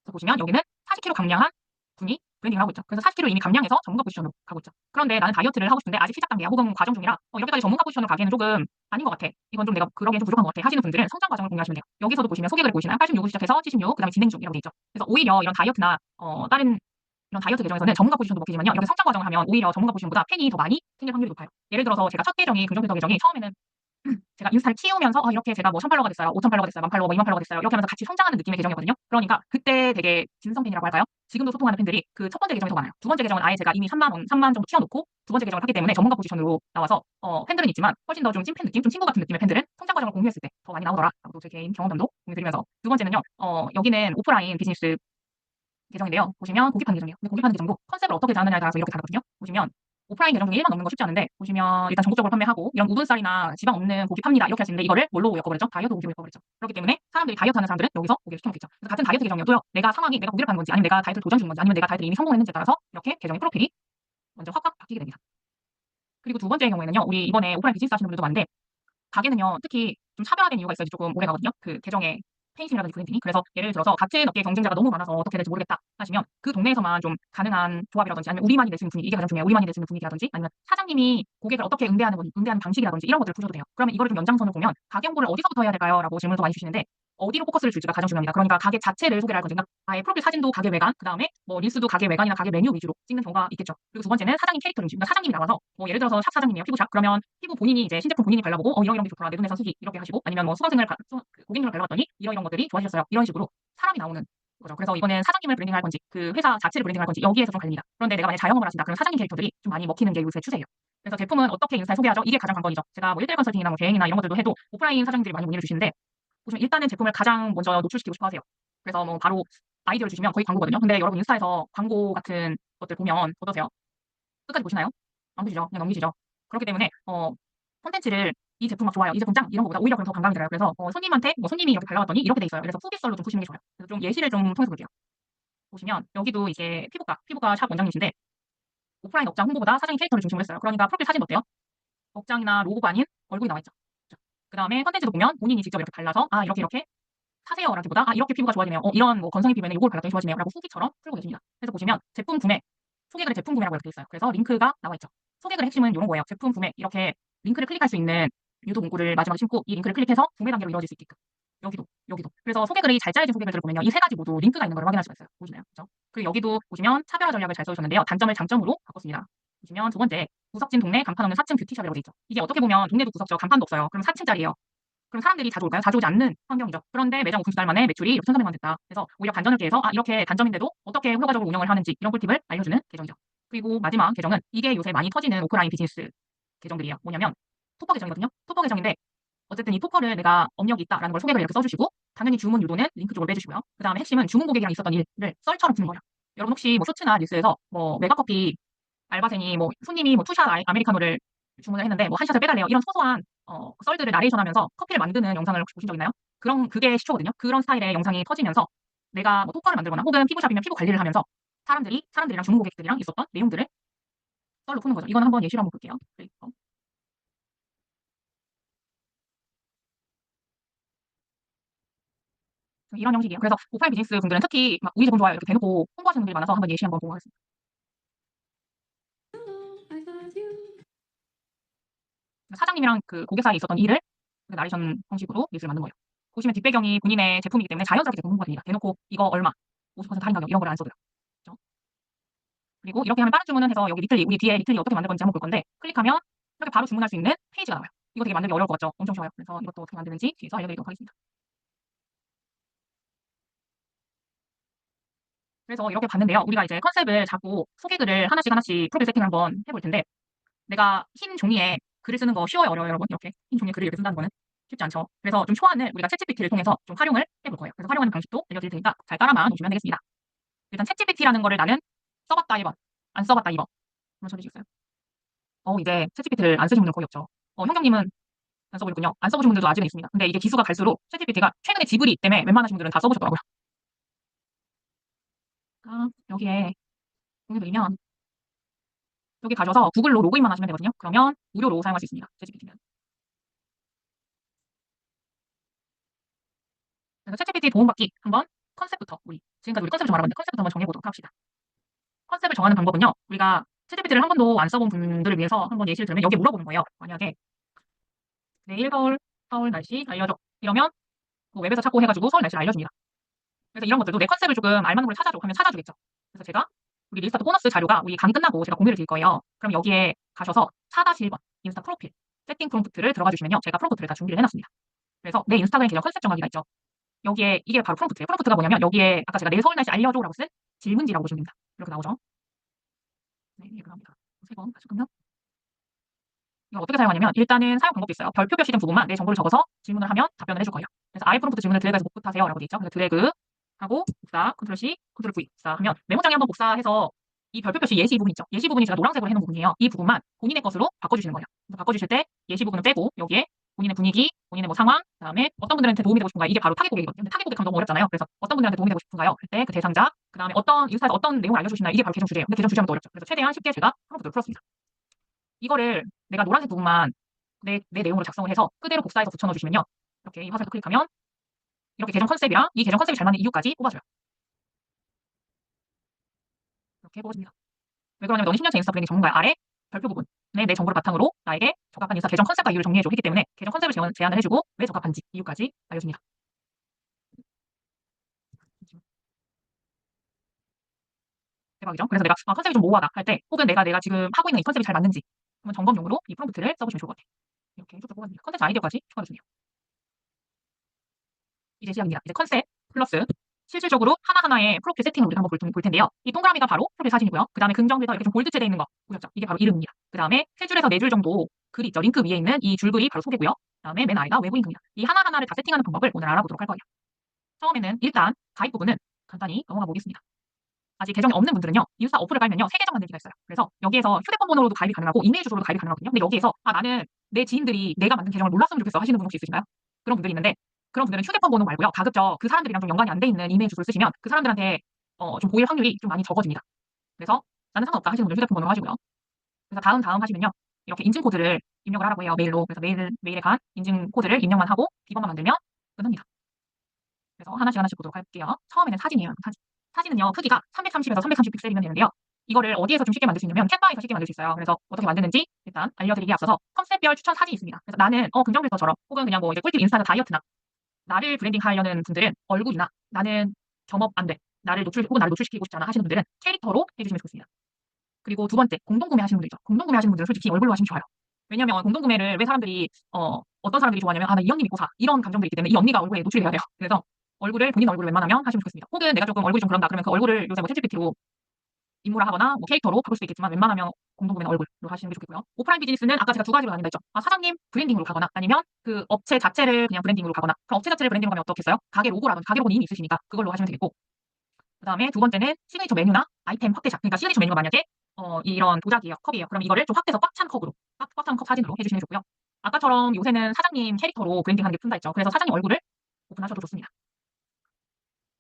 그래서 보시면 여기는 40kg 감량한 분이 브랜딩을 하고 있죠. 그래서 40kg 이미 감량해서 전문가 포지션으로 가고 있죠. 그런데 나는 다이어트를 하고 싶은데 아직 시작 단계야, 혹은 과정 중이라 이렇게까지 전문가 포지션으로 가기에는 조금 아닌 것 같아. 이건 좀 내가 그러기엔 좀 부족한 것 같아 하시는 분들은 성장 과정을 공유하시면 돼요. 여기서도 보시면 소개글을 보시나요? 86을 시작해서 76, 그다음에 진행 중이라고 돼 있죠. 그래서 오히려 이런 다이어트나 다른 이런 다이어트 계정에서는 전문가 포지션도 먹히지만요, 이렇게 성장 과정을 하면 오히려 전문가 포지션보다 팬이 더 많이 생길 확률이 높아요. 예를 들어서 제가 첫 계정이 긍정필터 계정이 처음에는 제가 인스타를 키우면서 이렇게 제가 뭐 1,000팔로워가 됐어요, 5,000팔로워가 됐어요, 10,000팔로워, 뭐 20,000팔로워가 됐어요, 이렇게 하면서 같이 성장하는 느낌의 계정이었거든요. 그러니까 그때 되게 진성팬이라고 할까요? 지금도 소통하는 팬들이 그 첫 번째 계정이 더 많아요. 두 번째 계정은 아예 제가 이미 3만 정도 키워놓고 두 번째 계정을 하기 때문에 전문가 포지션으로 나와서 팬들은 있지만 훨씬 더 좀 찐팬 느낌, 좀 친구 같은 느낌의 팬들은 성장 과정을 공유했을 때 더 많이 나오더라라고 제 개인 경험담도 공유드리면서, 두 번째는요, 여기는 오프라인 비즈니스 계정인데요. 보시면 고기 파는 계정이에요. 근데 고기 파는 계정도 컨셉을 어떻게 짜느냐에 따라서 이렇게 다르거든요. 보시면 오프라인 계정 중에 1만 넘는 거 쉽지 않은데, 보시면 일단 전국적으로 판매하고 이런 우분살이나 지방 없는 고기 팝니다 이렇게 할 수 있는데, 이거를 뭘로 엮어버렸죠? 다이어트 고기로 엮어버렸죠. 그렇기 때문에 사람들이 다이어트 하는 사람들은 여기서 고기를 시켜먹겠죠. 그래서 같은 다이어트 계정이어도요, 내가 상황이 내가 고기를 파는 건지, 아니면 내가 다이어트 도전 중인 건지, 아니면 내가 다이어트를 이미 성공했는지에 따라서 이렇게 계정의 프로필이 먼저 확확 바뀌게 됩니다. 그리고 두 번째 경우에는요, 우리 이번에 오프라인 비즈니스 하시는 분들도 많은데, 가게는요 특히 좀 차별화된 이유가 있어야지 조금 오래 가거든요. 그 계정의 팬심이라든지 브랜딩이. 그래서 예를 들어서 같은 업계 경쟁자가 너무 많아서 어떻게 해야 될지 모르겠다 하시면, 그 동네에서만 좀 가능한 조합이라든지, 아니면 우리만이 낼 수 있는 분위기, 이게 가장 중요해요. 우리만이 낼 수 있는 분위기라든지, 아니면 사장님이 고객을 어떻게 응대하는 건지, 응대하는 방식이라든지 이런 것들을 보셔도 돼요. 그러면 이거를 좀 연장선으로 보면 가게 홍보를 어디서부터 해야 될까요? 라고 질문도 많이 주시는데, 어디로 포커스를 줄지가 가장 중요합니다. 그러니까 가게 자체를 소개를 할 건지, 그러니까 아예 프로필 사진도 가게 외관, 그 다음에 뭐 릴스도 가게 외관이나 가게 메뉴 위주로 찍는 경우가 있겠죠. 그리고 두 번째는 사장님 캐릭터 중심. 그러니까 사장님이 나와서 뭐 예를 들어서 샵 사장님이에요, 피부샵. 그러면 피부 본인이 이제 신제품 본인이 발라보고 이런 게 좋더라, 내 눈에선 수지 이렇게 하시고, 아니면 뭐 수강생을 고객님을 발라봤더니 이런 것들이 좋아지셨어요, 이런 식으로 사람이 나오는 거죠. 그래서 이거는 사장님을 브랜딩할 건지 그 회사 자체를 브랜딩할 건지 여기에서 좀 갈립니다. 그런데 내가 만약 자영업을 하신다, 그럼 사장님 캐릭터들이 좀 많이 먹히는 게 요새 추세예요. 그래서 제품은 어떻게 인스타에 소개하죠? 이게 가장 관건이죠. 제가 뭐 1대1 컨설팅이나 뭐 대행이나 이런 것들도 해도 오프라인 사장님들이 많이 문의를 주시는데, 보시면 일단은 제품을 가장 먼저 노출시키고 싶어 하세요. 그래서 뭐 바로 아이디어를 주시면 거의 광고거든요. 근데 여러분 인스타에서 광고 같은 것들 보면 어떠세요? 끝까지 보시나요? 안 보시죠? 그냥 넘기시죠. 그렇기 때문에 콘텐츠를 이 제품 막 좋아요, 이 제품 짱 이런 거보다 오히려 그럼 더 반감이 들어요. 그래서 손님한테 뭐 손님이 이렇게 발라봤더니 이렇게 돼 있어요. 그래서 후기썰로 좀 푸시는 게 좋아요. 그래서 좀 예시를 좀 통해서 볼게요. 보시면 여기도 이제 피부과 샵 원장님이신데, 오프라인 업장 홍보보다 사장님 캐릭터를 중심으로 했어요. 그러니까 프로필 사진 어때요? 업장이나 로고가 아닌 얼굴이 나와 있죠. 그 다음에 컨텐츠도 보면 본인이 직접 이렇게 발라서 이렇게 사세요라기보다 이렇게 피부가 좋아지네요, 이런 뭐 건성이 피부에는 이걸 발랐더니 좋아지네요 라고 후기처럼 풀고 계십니다. 그래서 보시면 제품 구매, 소개글에 제품 구매라고 이렇게 돼 있어요. 그래서 링크가 나와 있죠. 소개글의 핵심은 이런 거예요. 제품 구매, 이렇게 링크를 클릭할 수 있는 유도 문구를 마지막에 심고 이 링크를 클릭해서 구매 단계로 이루어질 수 있게끔. 여기도. 그래서 소개글이 잘 짜여진 소개글들을 보면요. 이 세 가지 모두 링크가 있는 걸 확인할 수가 있어요. 보시나요? 그죠? 그리고 여기도 보시면 차별화 전략을 잘 써주셨는데요. 단점을 장점으로 바꿨습니다. 보시면 두 번째, 구석진 동네 간판 없는 4층 뷰티샵이라고 돼 있죠. 이게 어떻게 보면 동네도 구석져 간판도 없어요. 그럼 4층짜리예요. 그럼 사람들이 자주 올까요? 자주 오지 않는 환경이죠. 그런데 매장 오픈 2달 만에 매출이 이렇게 1,300만 됐다. 그래서 오히려 반전을 기해서 이렇게 단점인데도 어떻게 효과적으로 운영을 하는지 이런 꿀팁을 알려주는 계정이죠. 그리고 마지막 계정은 이게 요새 많이 터지는 오프라인 비즈니스 계정들이에요. 뭐냐면 토퍼 계정이거든요. 토퍼 계정인데 어쨌든 이 토퍼를 내가 업력이 있다라는 걸 소개를 이렇게 써주시고 당연히 주문 유도는 링크 쪽으로 빼주시고요. 그 다음에 핵심은 주문 고객이랑 있었던 일을 썰처럼 푸는 거예요. 여러분 혹시 뭐 쇼츠나 뉴스에서 뭐 메가커피 알바생이 뭐 손님이 뭐 투샷 아메리카노를 주문을 했는데 뭐 한 샷을 빼달래요. 이런 소소한 썰들을 나레이션하면서 커피를 만드는 영상을 혹시 보신 적 있나요? 그런 그게 시초거든요. 그런 스타일의 영상이 터지면서 내가 뭐 토퍼를 만들거나 혹은 피부샵이면 피부 관리를 하면서 사람들이랑 주문 고객들이랑 있었던 내용들을 썰로 푸는 거죠. 이건 한번 예시로 한번 볼게요. 이런 형식이에요. 그래서 오프라인 비즈니스 분들은 특히 막 우리 제품 좋아요 이렇게 대놓고 홍보하시는 분들이 많아서 한번 예시 한번 보고 하겠습니다. 사장님이랑 그 고객 사이에 있었던 일을 나레이션 형식으로 뉴스를 만든 거예요. 보시면 뒷배경이 본인의 제품이기 때문에 자연스럽게 제품 홍보가 됩니다. 대놓고 이거 얼마, 50% 할인 가격 이런 걸 안 써도요. 그렇죠? 그리고 이렇게 하면 다른 주문은 해서 여기 리틀리, 우리 뒤에 리틀리 어떻게 만들 건지 한번 볼 건데 클릭하면 이렇게 바로 주문할 수 있는 페이지가 나와요. 이거 되게 만들기 어려울 것 같죠? 엄청 쉬워요. 그래서 이것도 어떻게 만드는지 뒤에서 알려드리도록 하겠습니다. 그래서 이렇게 봤는데요. 우리가 이제 컨셉을 잡고 소개글을 하나씩 프로필 세팅을 한번 해볼 텐데 내가 흰 종이에 글을 쓰는 거 쉬워요, 어려워요, 여러분? 이렇게 흰 종이에 글을 이렇게 쓴다는 거는 쉽지 않죠. 그래서 좀 초안을 우리가 챗GPT를 통해서 좀 활용을 해볼 거예요. 그래서 활용하는 방식도 알려드릴 테니까 잘 따라만 보시면 되겠습니다. 일단 챗GPT라는 거를 나는 써봤다 1번, 안 써봤다 2번. 한번 쳐주시겠어요? 이제 챗GPT를 안 쓰신 분들 거의 없죠. 형경님은 안 써보셨군요. 안 써보신 분들도 아직은 있습니다. 근데 이게 기수가 갈수록 챗GPT가 최근에 지브리 때문에 웬만하신 분들은 다 써보셨더라고요. 여기에 누르면 여기 가셔서 구글로 로그인만 하시면 되거든요. 그러면 무료로 사용할 수 있습니다. 챗GPT는. 그래서 챗GPT 도움받기 한번 컨셉부터 지금까지 우리 컨셉을 좀 알아봤는데 컨셉부터 한번 정해보도록 합시다. 컨셉을 정하는 방법은요. 우리가 챗GPT를 한 번도 안 써본 분들을 위해서 한번 예시를 들면 여기에 물어보는 거예요. 만약에 내일 서울 날씨 알려줘. 이러면 뭐 웹에서 찾고 해가지고 서울 날씨를 알려줍니다. 그래서 이런 것들도 내 컨셉을 조금 알만한 걸 찾아줘 하면 찾아주겠죠. 그래서 제가 우리 리스타트 보너스 자료가 우리 강의 끝나고 제가 공유를 드릴 거예요. 그럼 여기에 가셔서 4-1번 인스타 프로필 세팅 프롬프트를 들어가 주시면요. 제가 프롬프트를 다 준비를 해놨습니다. 그래서 내 인스타그램 계정 컨셉 정하기가 있죠. 여기에 이게 바로 프롬프트예요. 프롬프트가 뭐냐면 여기에 아까 제가 내일 서울 날씨 알려줘라고 쓴 질문지라고 보시면 됩니다. 이렇게 나오죠. 네, 이렇게 나옵니다. 3번 잠깐만요. 이거 어떻게 사용하냐면 일단은 사용 방법도 있어요. 별표별 시된 부분만 내 정보를 적어서 질문을 하면 답변을 해줄 거예요. 그래서 아이 프롬프트 질문을 드래그해서 복붙하세요 라고 돼 있죠. 그래서 드래그 하고 복사, 컨트롤 C, 컨트롤 V 복사하면 메모장에 한번 복사해서 이 별표 표시 예시 부분 있죠. 예시 부분이 제가 노란색으로 해놓은 부분이에요. 이 부분만 본인의 것으로 바꿔주시는 거예요. 그래서 바꿔주실 때 예시 부분을 빼고 여기에 본인의 분위기, 본인의 뭐 상황, 그다음에 어떤 분들한테 도움이 되고 싶은가 이게 바로 타겟 고객이거든요. 근데 타겟 고객 하면 너무 어렵잖아요. 그래서 어떤 분들한테 도움이 되고 싶은가요? 그때 그 대상자, 그다음에 인스타에서 어떤 내용을 알려주시나 이게 바로 계정 주제예요. 근데 계정 주제하면 또 어렵죠. 그래서 최대한 쉽게 제가 프롬프트를 풀었습니다. 이거를 내가 노란색 부분만 내 내용으로 작성을 해서 그대로 복사해서 붙여 넣어주시면요. 이렇게 이 화살표 클릭하면 이렇게 계정 컨셉이랑 이 계정 컨셉이 잘 맞는 이유까지 뽑아줘요. 이렇게 뽑아줍니다. 왜 그러냐면 너는 10년차 인스타 브랜딩 전문가야. 아래 별표 부분에 내 정보를 바탕으로 나에게 적합한 인스타 계정 컨셉과 이유를 정리해줘 했기 때문에 계정 컨셉을 제안을 해주고 왜 적합한지 이유까지 알려줍니다. 대박이죠? 그래서 내가 컨셉이 좀 모호하다 할 때 혹은 내가 지금 하고 있는 이 컨셉이 잘 맞는지 한번 점검용으로 이 프롬프트를 써보시면 좋을 것 같아요. 이렇게 해서 뽑아줍니다. 컨셉 아이디어까지 추가해주네요. 이제 시작입니다. 이제 컨셉 플러스 실질적으로 하나하나의 프로필 세팅을 우리가 한번 볼 텐데요. 이 동그라미가 바로 프로필 사진이고요. 그 다음에 긍정에서 이렇게 좀 볼드체 되어 있는 거 보셨죠? 이게 바로 이름입니다. 그 다음에 3줄에서 4줄 정도 글이 있죠. 링크 위에 있는 이 줄글이 바로 소개고요. 그 다음에 맨 아래가 외부 링크입니다. 이 하나하나를 다 세팅하는 방법을 오늘 알아보도록 할 거예요. 처음에는 일단 가입 부분은 간단히 넘어가 보겠습니다. 아직 계정이 없는 분들은요. 인스타 어플을 깔면요. 새 계정 만들기가 있어요. 그래서 여기에서 휴대폰 번호로도 가입이 가능하고 이메일 주소로도 가입이 가능하거든요. 근데 여기에서 나는 내 지인들이 내가 만든 계정을 몰랐으면 좋겠어 하시는 분 혹시 있으신가요? 그런 분들이 있는데 그런 분들은 휴대폰 번호 말고요. 가급적 그 사람들이랑 좀 연관이 안 돼 있는 이메일 주소를 쓰시면 그 사람들한테 좀 보일 확률이 좀 많이 적어집니다. 그래서 나는 상관없다 하시는 분들 휴대폰 번호로 하시고요. 그래서 다음 하시면요. 이렇게 인증 코드를 입력을 하라고 해요. 메일로. 그래서 메일에 간 인증 코드를 입력만 하고 비번만 만들면 끝납니다. 그래서 하나씩 보도록 할게요. 처음에는 사진이에요. 사진은요. 크기가 330에서 330 픽셀이면 되는데요. 이거를 어디에서 좀 쉽게 만들 수 있냐면 캔바에서 쉽게 만들 수 있어요. 그래서 어떻게 만드는지 일단 알려드리기에 앞서서 컨셉별 추천 사진이 있습니다. 그래서 나는 긍정 필터처럼 혹은 그냥 뭐 이제 꿀팁 인스타나 다이어트나 나를 브랜딩 하려는 분들은 얼굴이나 나는 겸업 안 돼. 나를 노출 혹은 나를 노출시키고 싶지 않아 하시는 분들은 캐릭터로 해주시면 좋겠습니다. 그리고 두 번째, 공동구매 하시는 분들이죠. 공동구매 하시는 분들은 솔직히 얼굴로 하시면 좋아요. 왜냐면 공동구매를 왜 사람들이 어떤 사람들이 좋아하냐면 나 이 언니 믿고 사 이런 감정들이 있기 때문에 이 언니가 얼굴에 노출이 돼야 돼요. 그래서 본인 얼굴을 웬만하면 하시면 좋겠습니다. 혹은 내가 조금 얼굴이 좀 그런다 그러면 그 얼굴을 요새 뭐 챗GPT로 인물화 하거나 뭐 캐릭터로 바꿀 수도 있겠지만 웬만하면 공동구매는 얼굴로 하시는 게 좋겠고요. 오프라인 비즈니스는 아까 제가 두 가지로 나뉜다 했죠. 사장님 브랜딩으로 가거나 아니면 그 업체 자체를 그냥 브랜딩으로 가거나 그 업체 자체를 브랜딩으로 가면 어떻겠어요? 가게 로고라든지 가게 로고는 이미 있으시니까 그걸로 하시면 되겠고 그다음에 두 번째는 시그니처 메뉴나 아이템 확대작. 그러니까 시그니처 메뉴가 만약에 이런 도자기예요. 컵이에요. 그럼 이거를 좀 확대해서 꽉 찬 컵으로 꽉 찬 컵 사진으로 해주시면 좋고요. 아까처럼 요새는 사장님 캐릭터로 브랜딩하는 게 푼다 했죠. 그래서 사장님 얼굴을 오픈하셔도 좋습니다.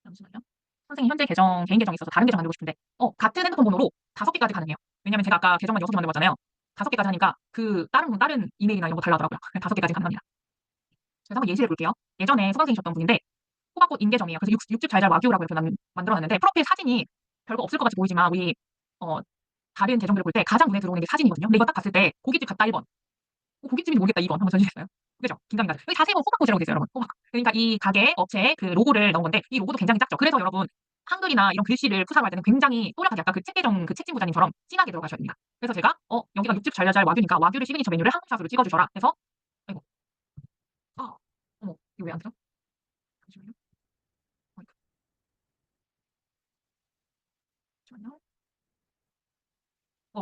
잠시만요. 선생님 현재 개인 계정이 있어서 다른 계정 만들고 싶은데 같은 핸드폰 번호로 5개까지 가능해요. 왜냐면 제가 아까 계정만 6개 만들었잖아요. 5개까지 하니까 그 다른 이메일이나 이런 거 달라더라고요. 5개까지 가능합니다. 그래서 한번 예시를 볼게요. 예전에 수강생이셨던 분인데 호박꽃 인계점이에요. 그래서 육즙 잘잘 와규라고 이렇게 만들어놨는데 프로필 사진이 별거 없을 것 같이 보이지만 우리 어, 다른 계정들을 볼 때 가장 눈에 들어오는 게 사진이거든요. 근데 이거 딱 봤을 때 고깃집 갔다 1번, 고깃집인지 모르겠다 2번 한번 써주시겠어요? 그죠? 긴장이 가죠. 여기 자세히 보면 호박꽃이라고 돼 있어요, 여러분. 호박. 그러니까 이 가게 업체의 그 로고를 넣은 건데 이 로고도 굉장히 작죠. 그래서 여러분 한글이나 이런 글씨를 푸사로 할 때는 굉장히 또렷하게 약간 그 책계정 그 책진 부장님처럼 진하게 들어가셔야 됩니다. 그래서 제가 여기가 육즙 잘잘 와규니까 와규를 시그니처 메뉴를 한국샷으로 찍어주셔라 해서 아이고 어머 이거 왜 안 들어? 잠시만요. 어이구, 잠시만요.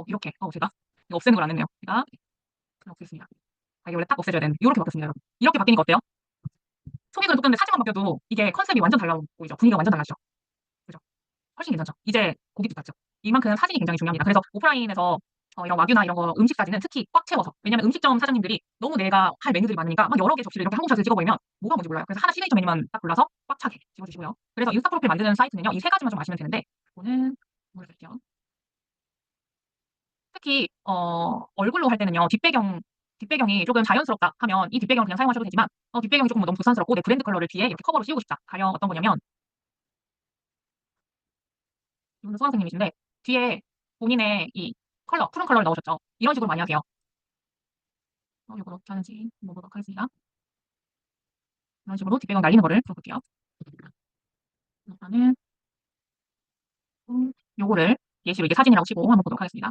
이렇게 제가 이거 없애는 걸 안 했네요. 제가 그냥 없앴습니다. 이게 원래 딱 없애줘야 되는데 이렇게 바뀌었습니다, 여러분. 이렇게 바뀌니까 어때요? 소개글은 똑같은데 사진만 바뀌어도 이게 컨셉이 완전 달라 보이죠? 분위기가 완전 달라지죠? 그죠? 훨씬 괜찮죠? 이제 고깃집 같죠? 이만큼 사진이 굉장히 중요합니다. 그래서 오프라인에서 이런 와규나 이런 거 음식 사진은 특히 꽉 채워서 왜냐면 음식점 사장님들이 너무 내가 할 메뉴들이 많으니까 막 여러 개 접시를 이렇게 항공샷을 찍어버리면 뭐가 뭔지 몰라요. 그래서 하나 시그니처 메뉴만 딱 골라서 꽉 차게 찍어주시고요. 그래서 인스타 프로필 만드는 사이트는요. 이 세 가지만 좀 아시면 되는데 이거는 보여드릴게요. 특히 얼굴로 할 때는요. 뒷배경이 조금 자연스럽다 하면 이 뒷배경을 그냥 사용하셔도 되지만 뒷배경이 조금 뭐 너무 부산스럽고 내 브랜드 컬러를 뒤에 이렇게 커버로 씌우고 싶다. 가령 어떤 거냐면 이분은 수강생님이신데 뒤에 본인의 이 푸른 컬러를 넣으셨죠. 이런 식으로 많이 하세요. 이걸 어떻게 하는지 보도록 하겠습니다. 이런 식으로 뒷배경 날리는 거를 풀어볼게요. 일단은 요거를 예시로 이게 사진이라고 치고 한번 보도록 하겠습니다.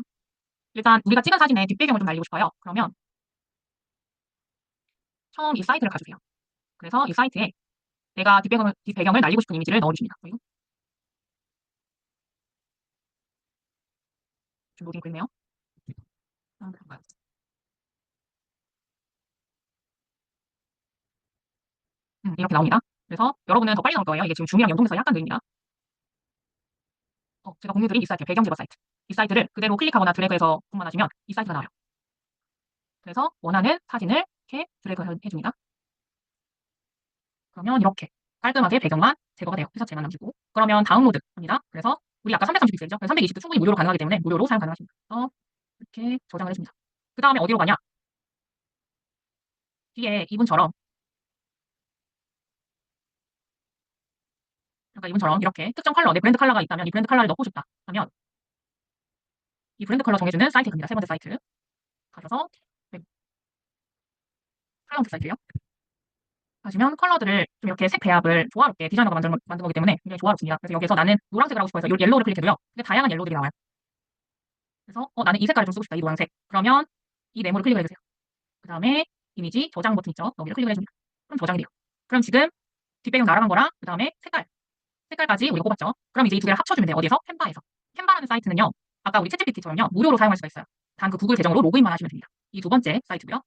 일단 우리가 찍은 사진에 뒷배경을 좀 날리고 싶어요. 그러면 처음 이 사이트를 가주세요. 그래서 이 사이트에 내가 뒷배경을 날리고 싶은 이미지를 넣어주십니다. 그리고 좀 로딩 있네요. 이렇게 나옵니다. 그래서 여러분은 더 빨리 나올 거예요. 이게 지금 줌이랑 연동돼서 약간 느립니다. 제가 공유드린 이 사이트, 배경 제거 사이트. 이 사이트를 그대로 클릭하거나 드래그해서 분만하시면 이 사이트가 나와요. 그래서 원하는 사진을 이렇게 드래그 해줍니다. 그러면 이렇게 깔끔하게 배경만 제거가 돼요. 회사체만 남기고. 그러면 다운로드 합니다. 그래서 우리 아까 330픽셀이죠. 320도 충분히 무료로 가능하기 때문에 무료로 사용 가능하십니다. 이렇게 저장을 해줍니다. 그 다음에 어디로 가냐? 뒤에 이분처럼 그러니까 이분처럼 이렇게 특정 컬러, 내 브랜드 컬러가 있다면 이 브랜드 컬러를 넣고 싶다 하면 이 브랜드 컬러 정해주는 사이트에 갑니다. 세 번째 사이트 가셔서 프리런트 사이트예요. 하시면 컬러들을 좀 이렇게 색 배합을 조화롭게 디자이너가 만든 거기 때문에 굉장히 조화롭습니다. 그래서 여기서 나는 노란색을 하고 싶어서 이 옐로우를 클릭해도요. 근데 다양한 옐로우들이 나와요. 그래서 나는 이 색깔을 좀 쓰고 싶다. 이 노란색. 그러면 이 네모를 클릭을 해주세요. 그 다음에 이미지 저장 버튼 있죠. 여기를 클릭을 해줍니다. 그럼 저장이 돼요. 그럼 지금 뒷배경 날아간 거랑 그 다음에 색깔까지 우리가 꼽았죠. 그럼 이제 이 두 개를 합쳐주면 돼요. 어디에서? 캔바에서. 캔바라는 사이트는요. 아까 우리 챗GPT처럼요. 무료로 사용할 수가 있어요. 단 그 구글 계정으로 로그인만 하시면 됩니다. 이 두 번째 사이트고요.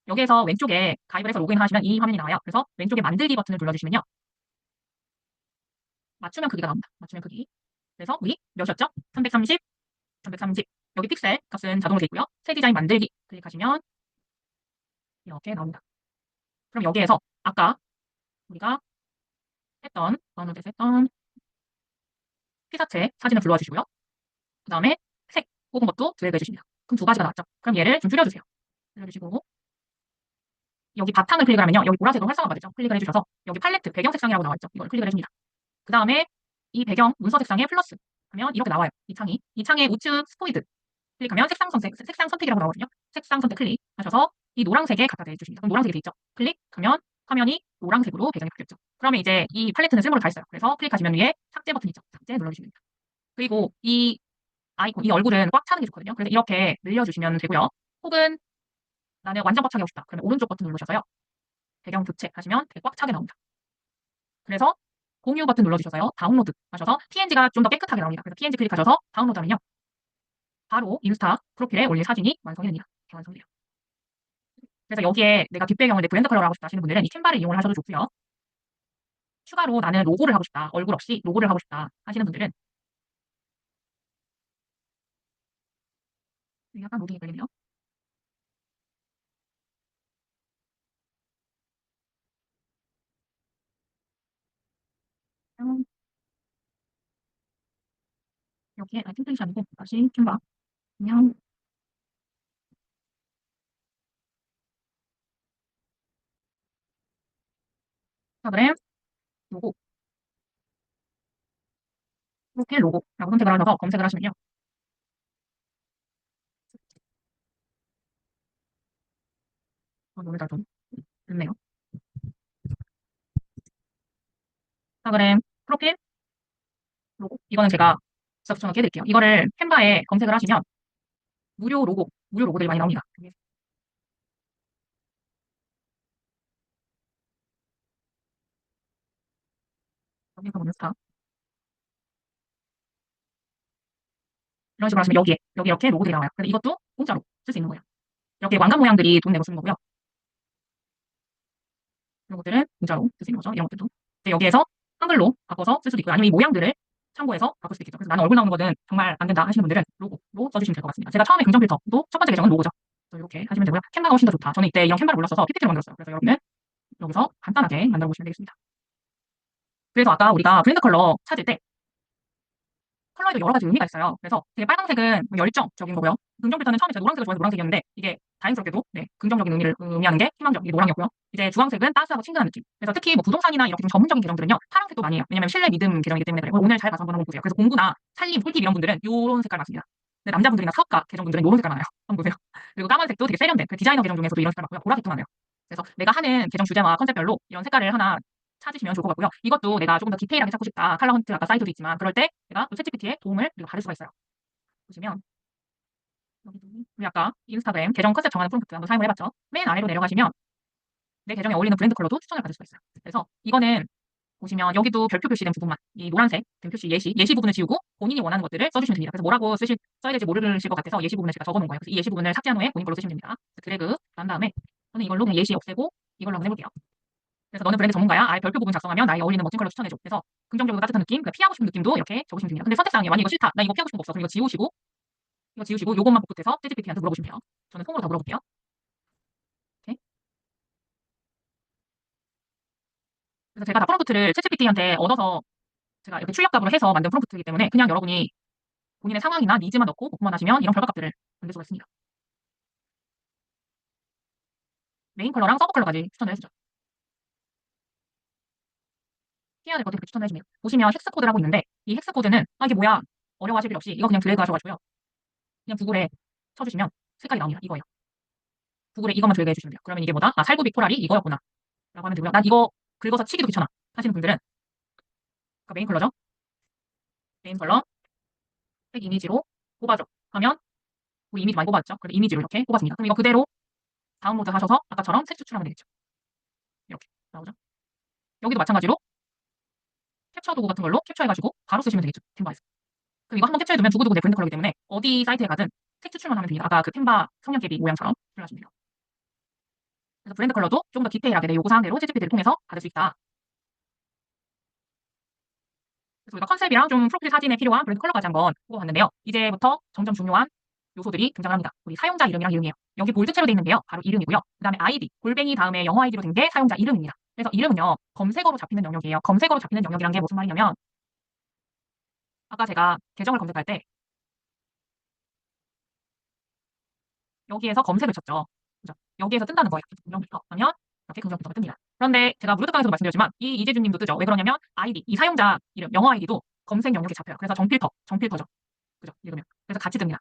여기에서 왼쪽에 가입을 해서 로그인 하시면 이 화면이 나와요. 그래서 왼쪽에 만들기 버튼을 눌러주시면요. 맞춤형 크기가 나옵니다. 맞춤형 크기. 그래서 우리 몇이었죠? 330, 330. 여기 픽셀 값은 자동으로 되어 있고요. 새 디자인 만들기 클릭하시면 이렇게 나옵니다. 그럼 여기에서 아까 우리가 다운로드해서 했던 피사체 사진을 불러와 주시고요. 그 다음에 색 뽑은 것도 드래그 해주십니다. 그럼 두 가지가 나왔죠. 그럼 얘를 좀 줄여주세요. 줄여주시고 여기 바탕을 클릭을 하면요. 여기 보라색으로 활성화가 되죠. 클릭을 해주셔서 여기 팔레트 배경 색상이라고 나와 있죠. 이걸 클릭을 해줍니다. 그 다음에 이 배경 문서 색상에 플러스 하면 이렇게 나와요. 이 창이. 이 창에 우측 스포이드 클릭하면 색상 선택이라고 나오거든요. 색상 선택 클릭하셔서 이 노란색에 갖다 대주십니다. 그럼 노란색이 돼 있죠. 클릭하면 화면이 노란색으로 배경이 바뀌었죠. 그러면 이제 이 팔레트는 쓸모를 다 했어요. 그래서 클릭하시면 위에 삭제 버튼 있죠. 삭제 눌러주시면 됩니다. 그리고 이 아이콘, 이 얼굴은 꽉 차는 게 좋거든요. 그래서 이렇게 늘려주시면 되고요. 혹은 나는 완전 꽉 차게 하고 싶다. 그러면 오른쪽 버튼 누르셔서요. 배경 교체 하시면 되게 꽉 차게 나옵니다. 그래서 공유 버튼 눌러주셔서요. 다운로드 하셔서 PNG가 좀 더 깨끗하게 나옵니다. 그래서 PNG 클릭하셔서 다운로드하면요. 바로 인스타 프로필에 올릴 사진이 완성이 됩니다. 이렇게 완성돼요. 그래서 여기에 내가 뒷배경을 내 브랜드 컬러로 하고 싶다 하시는 분들은 이 캔바를 이용을 하셔도 좋고요. 추가로 나는 로고를 하고 싶다. 얼굴 없이 로고를 하고 싶다 하시는 분들은 약간 로딩이 걸리네요. 여기에 템플릿이 아니고 다시 캔바 그냥 인스타그램 로고 프로필 로고라고 선택을 하셔서 검색을 하시면요. 오늘 좀 늦네요. 인스타그램 프로필 로고 이거는 제가 진짜 붙여넣기 해드릴게요. 이거를 캔바에 검색을 하시면 무료 로고들이 많이 나옵니다. 여기서 보면 스타 이런 식으로 하시면 여기 이렇게 로고들이 나와요. 근데 이것도 공짜로 쓸 수 있는 거예요. 이렇게 왕관 모양들이 돈 내고 쓰는 거고요. 이런 것들은 공짜로 쓸 수 있는 거죠. 이런 것들도. 근데 여기에서 한글로 바꿔서 쓸 수도 있고요. 아니면 이 모양들을 참고해서 바꿀 수도 있겠죠. 그래서 나는 얼굴 나오는 거는 정말 안 된다 하시는 분들은 로고로 써주시면 될 것 같습니다. 제가 처음에 긍정 필터도 첫 번째 계정은 로고죠. 그래서 이렇게 하시면 되고요. 캔바가 훨씬 더 좋다. 저는 이때 이런 캔바를 몰랐어서 PPT를 만들었어요. 그래서 여러분은 여기서 간단하게 만들어 보시면 되겠습니다. 그래서 아까 우리가 브랜드 컬러 찾을 때 컬러에도 여러 가지 의미가 있어요. 그래서 되게 빨간색은 뭐 열정적인 거고요. 긍정 필터는 처음에 제가 노란색을 좋아해서 노란색이었는데 이게 다행스럽게도 네, 긍정적인 의미를 의미하는 게 희망적, 이게 노랑이었고요. 이제 주황색은 따스하고 친근한 느낌. 그래서 특히 뭐 부동산이나 이렇게 좀 전문적인 계정들은요. 파란색도 많이 해요. 왜냐면 신뢰 믿음 계정이기 때문에 그래요. 오늘 잘 가서 한번 보세요. 그래서 공부나 살림, 꿀팁 이런 분들은 이런 색깔 맞습니다. 근데 남자분들이나 사업가 계정분들은 이런 색깔 많아요. 한번 보세요. 그리고 까만색도 되게 세련된 그 디자이너 계정 중에서도 이런 색깔 많고요. 보라색도 많아요. 그래서 내가 하는 계정 주제와 컨셉별로 이런 색깔을 하나 찾으시면 좋을 것 같고요. 이것도 내가 조금 더 디테일하게 찾고 싶다. 컬러 헌트 아까 사이트도 있지만 그럴 때 내가 또 챗GPT의 도움을 우리가 받을 수가 있어요. 보시면 우리 아까 인스타그램 계정 컨셉 정하는 프롬프트 한번 사용을 해봤죠. 맨 아래로 내려가시면 내 계정에 어울리는 브랜드 컬러도 추천을 받을 수가 있어요. 그래서 이거는 보시면 여기도 별표 표시된 부분만 이 노란색 등 표시 예시 부분을 지우고 본인이 원하는 것들을 써주시면 됩니다. 그래서 뭐라고 써야 될지 모르실 것 같아서 예시 부분을 제가 적어놓은 거예요. 그래서 이 예시 부분을 삭제한 후에 본인 걸로 쓰시면 됩니다. 드래그 한 다음에 저는 이걸로 그냥 예시 없애고 이걸로 한번 해볼게요. 그래서 너는 브랜드 전문가야. 아예 별표 부분 작성하면 나에게 어울리는 멋진 컬러 추천해줘. 그래서 긍정적이고 따뜻한 느낌, 피하고 싶은 느낌도 이렇게 적으시면 됩니다. 근데 선택사항이에요. 만약 이거 싫다. 나 이거 피하고 싶은 거 없어. 그럼 이거 지우시고 요것만 복붙해서 챗GPT한테 물어보시면 돼요. 저는 통으로 다 물어볼게요. 이렇게. 그래서 제가 다 프롬프트를 챗GPT한테 얻어서 제가 이렇게 출력값으로 해서 만든 프롬프트이기 때문에 그냥 여러분이 본인의 상황이나 니즈만 넣고 복구만 하시면 이런 결과값들을 만들 수가 있습니다. 메인 컬러랑 서브 컬러까지 추천을 해주죠. 피해야 될 것들 이렇게 추천을 해줍니다. 보시면 헥스 코드라고 있는데 이 헥스 코드는 이게 뭐야 어려워하실 필요 없이 이거 그냥 드래그 하셔가지고요. 그냥 구글에 쳐주시면 색깔이 나옵니다. 이거예요. 구글에 이것만 드래그 해주시면 돼요. 그러면 이게 뭐다? 아, 살구비 코랄이 이거였구나. 라고 하면 되고요. 난 이거 긁어서 치기도 귀찮아 하시는 분들은 그러니까 메인 컬러죠. 메인 컬러 색 이미지로 뽑아줘 하면 우리 이미지 많이 뽑았죠. 그래서 이미지로 이렇게 뽑았습니다. 그럼 이거 그대로 다운로드 하셔서 아까처럼 색 추출하면 되겠죠. 이렇게 나오죠. 여기도 마찬가지로 캡처 도구 같은 걸로 캡처해가지고 바로 쓰시면 되겠죠. 캔바에서. 그럼 이거 한번 캡처해두면 두고두고 내 브랜드 컬러이기 때문에 어디 사이트에 가든 색 추출만 하면 됩니다. 아까 그 캔바 성냥개비 모양처럼 추출하시면 돼요. 그래서 브랜드 컬러도 조금 더 디테일하게 내 요구사항대로 챗GPT를 통해서 받을 수 있다. 그래서 우리가 컨셉이랑 좀 프로필 사진에 필요한 브랜드 컬러까지 한번 보고 봤는데요. 이제부터 점점 중요한 요소들이 등장합니다. 우리 사용자 이름이랑 이름이에요. 여기 볼드체로 되어 있는데요. 바로 이름이고요. 그 다음에 아이디, 골뱅이 다음에 영어 아이디로 된 게 사용자 이름입니다. 그래서 이름은요. 검색어로 잡히는 영역이에요. 검색어로 잡히는 영역이란 게 무슨 말이냐면 아까 제가 계정을 검색할 때 여기에서 검색을 쳤죠. 그죠? 여기에서 뜬다는 거예요. 긍정부터 하면 이렇게 긍정부터가 뜹니다. 그런데 제가 무료특강에서도 말씀드렸지만 이 이재준 님도 뜨죠. 왜 그러냐면 아이디, 이 사용자 이름, 영어 아이디도 검색 영역이 잡혀요. 그래서 정필터죠. 그죠? 읽으면. 그래서 같이 뜹니다.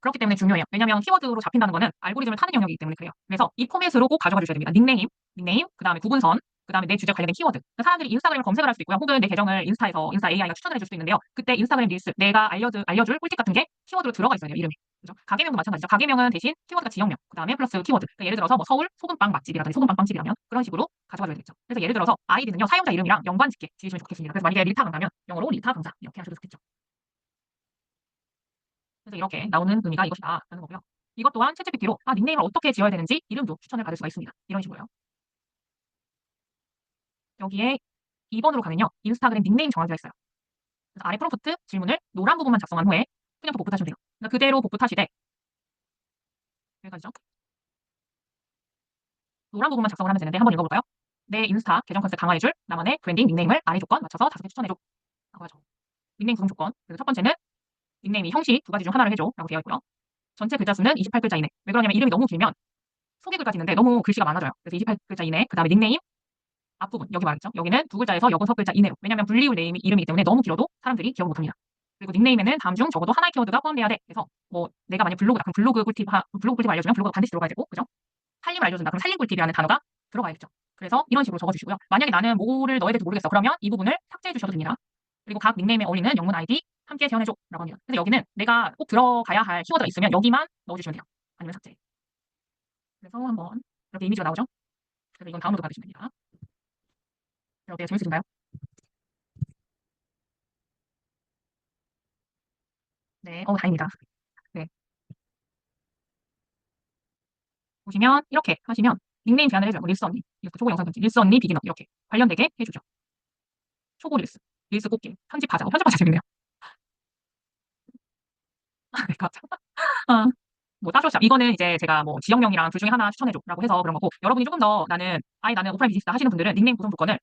그렇기 때문에 중요해요. 왜냐면 키워드로 잡힌다는 거는 알고리즘을 타는 영역이기 때문에 그래요. 그래서 이 포맷으로 꼭 가져가 주셔야 됩니다. 닉네임, 그 다음에 구분선, 그 다음에 내 주제 관련된 키워드. 사람들이 인스타그램을 검색을 할 수도 있고요. 혹은 내 계정을 인스타 AI가 추천을 해줄 수도 있는데요. 그때 인스타그램 릴스, 내가 알려줄 꿀팁 같은 게 키워드로 들어가 있어야 돼요. 이름이. 그죠? 가게명도 마찬가지죠. 가게명은 대신 키워드가 지역명, 그 다음에 플러스 키워드. 그러니까 예를 들어서 뭐 서울 소금빵 맛집이라든지 소금빵 빵집이라면 그런 식으로 가져가줘야 되겠죠. 그래서 예를 들어서 아이디는요, 사용자 이름이랑 연관 짓게 지으시면 좋겠습니다. 그래서 만약에 리타 강사면 영어로 리타 강사 이렇게 하셔도 좋겠죠. 그래서 이렇게 나오는 의미가 이것이다 라는 거고요. 이것 또한 챗GPT로 닉네임을 어떻게 지어야 되는지 이름도 추천을 받을 수가 있습니다. 이런 식으로요. 여기에 2번으로 가면요. 인스타그램 닉네임 정하기가 있어요. 그래서 아래 프롬프트 질문을 노란 부분만 작성한 후에 그냥 복붙하시면 돼요. 그러니까 그대로 복붙하시되 여기까지죠. 노란 부분만 작성을 하면 되는데 한번 읽어볼까요? 내 인스타 계정 컨셉 강화해줄 나만의 브랜딩 닉네임을 아래 조건 맞춰서 5개 추천해줘 라고 하죠. 닉네임 구성 조건. 그래서 첫 번째는 닉네임이 형식 2가지 중 하나를 해줘 라고 되어 있고요. 전체 글자 수는 28글자 이내. 왜 그러냐면 이름이 너무 길면 소개글까지 있는데 너무 글씨가 많아져요. 그래서 28글자 이내, 그 다음에 닉네임 앞부분, 여기 말했죠. 여기는 2글자에서 6글자 이내로. 왜냐면 분리율 이름이기 때문에 너무 길어도 사람들이 기억을 못합니다. 그리고 닉네임에는 다음 중 적어도 하나의 키워드가 포함돼야 돼. 그래서 뭐 내가 만약 블로그다. 그럼 블로그 꿀팁 알려주면 블로그가 반드시 들어가야 되고, 그죠? 살림을 알려준다. 그럼 살림 꿀팁이라는 단어가 들어가야겠죠. 그래서 이런 식으로 적어주시고요. 만약에 나는 뭐를 넣어야 될지 모르겠어. 그러면 이 부분을 삭제해 주셔도 됩니다. 그리고 각 닉네임에 어울리는 영문 아이디 함께 제안해줘 라고 합니다. 근데 여기는 내가 꼭 들어가야 할 키워드가 있으면 여기만 넣어주시면 돼요. 아니면 삭제. 그래서 한번 이렇게 이미지가 나오죠. 그래서 이건 다운로드 받으시면 됩니다. 어때요? 재밌으신가요? 네, 다행입니다. 네, 보시면 이렇게 하시면 닉네임 제안을 해줘요. 뭐 릴스 언니, 이렇게 초보 영상 편집, 릴스 언니 비기너 이렇게 관련되게 해주죠. 초보 릴스 꽃길, 편집하자. 편집하자 재밌네요. 네, 맞아. 아, 뭐 따로 이거는 이제 제가 뭐 지역명이랑 둘 중에 하나 추천해줘라고 해서 그런 거고 여러분이 조금 더 나는 오프라인 비즈니스다 하시는 분들은 닉네임 구성 조건을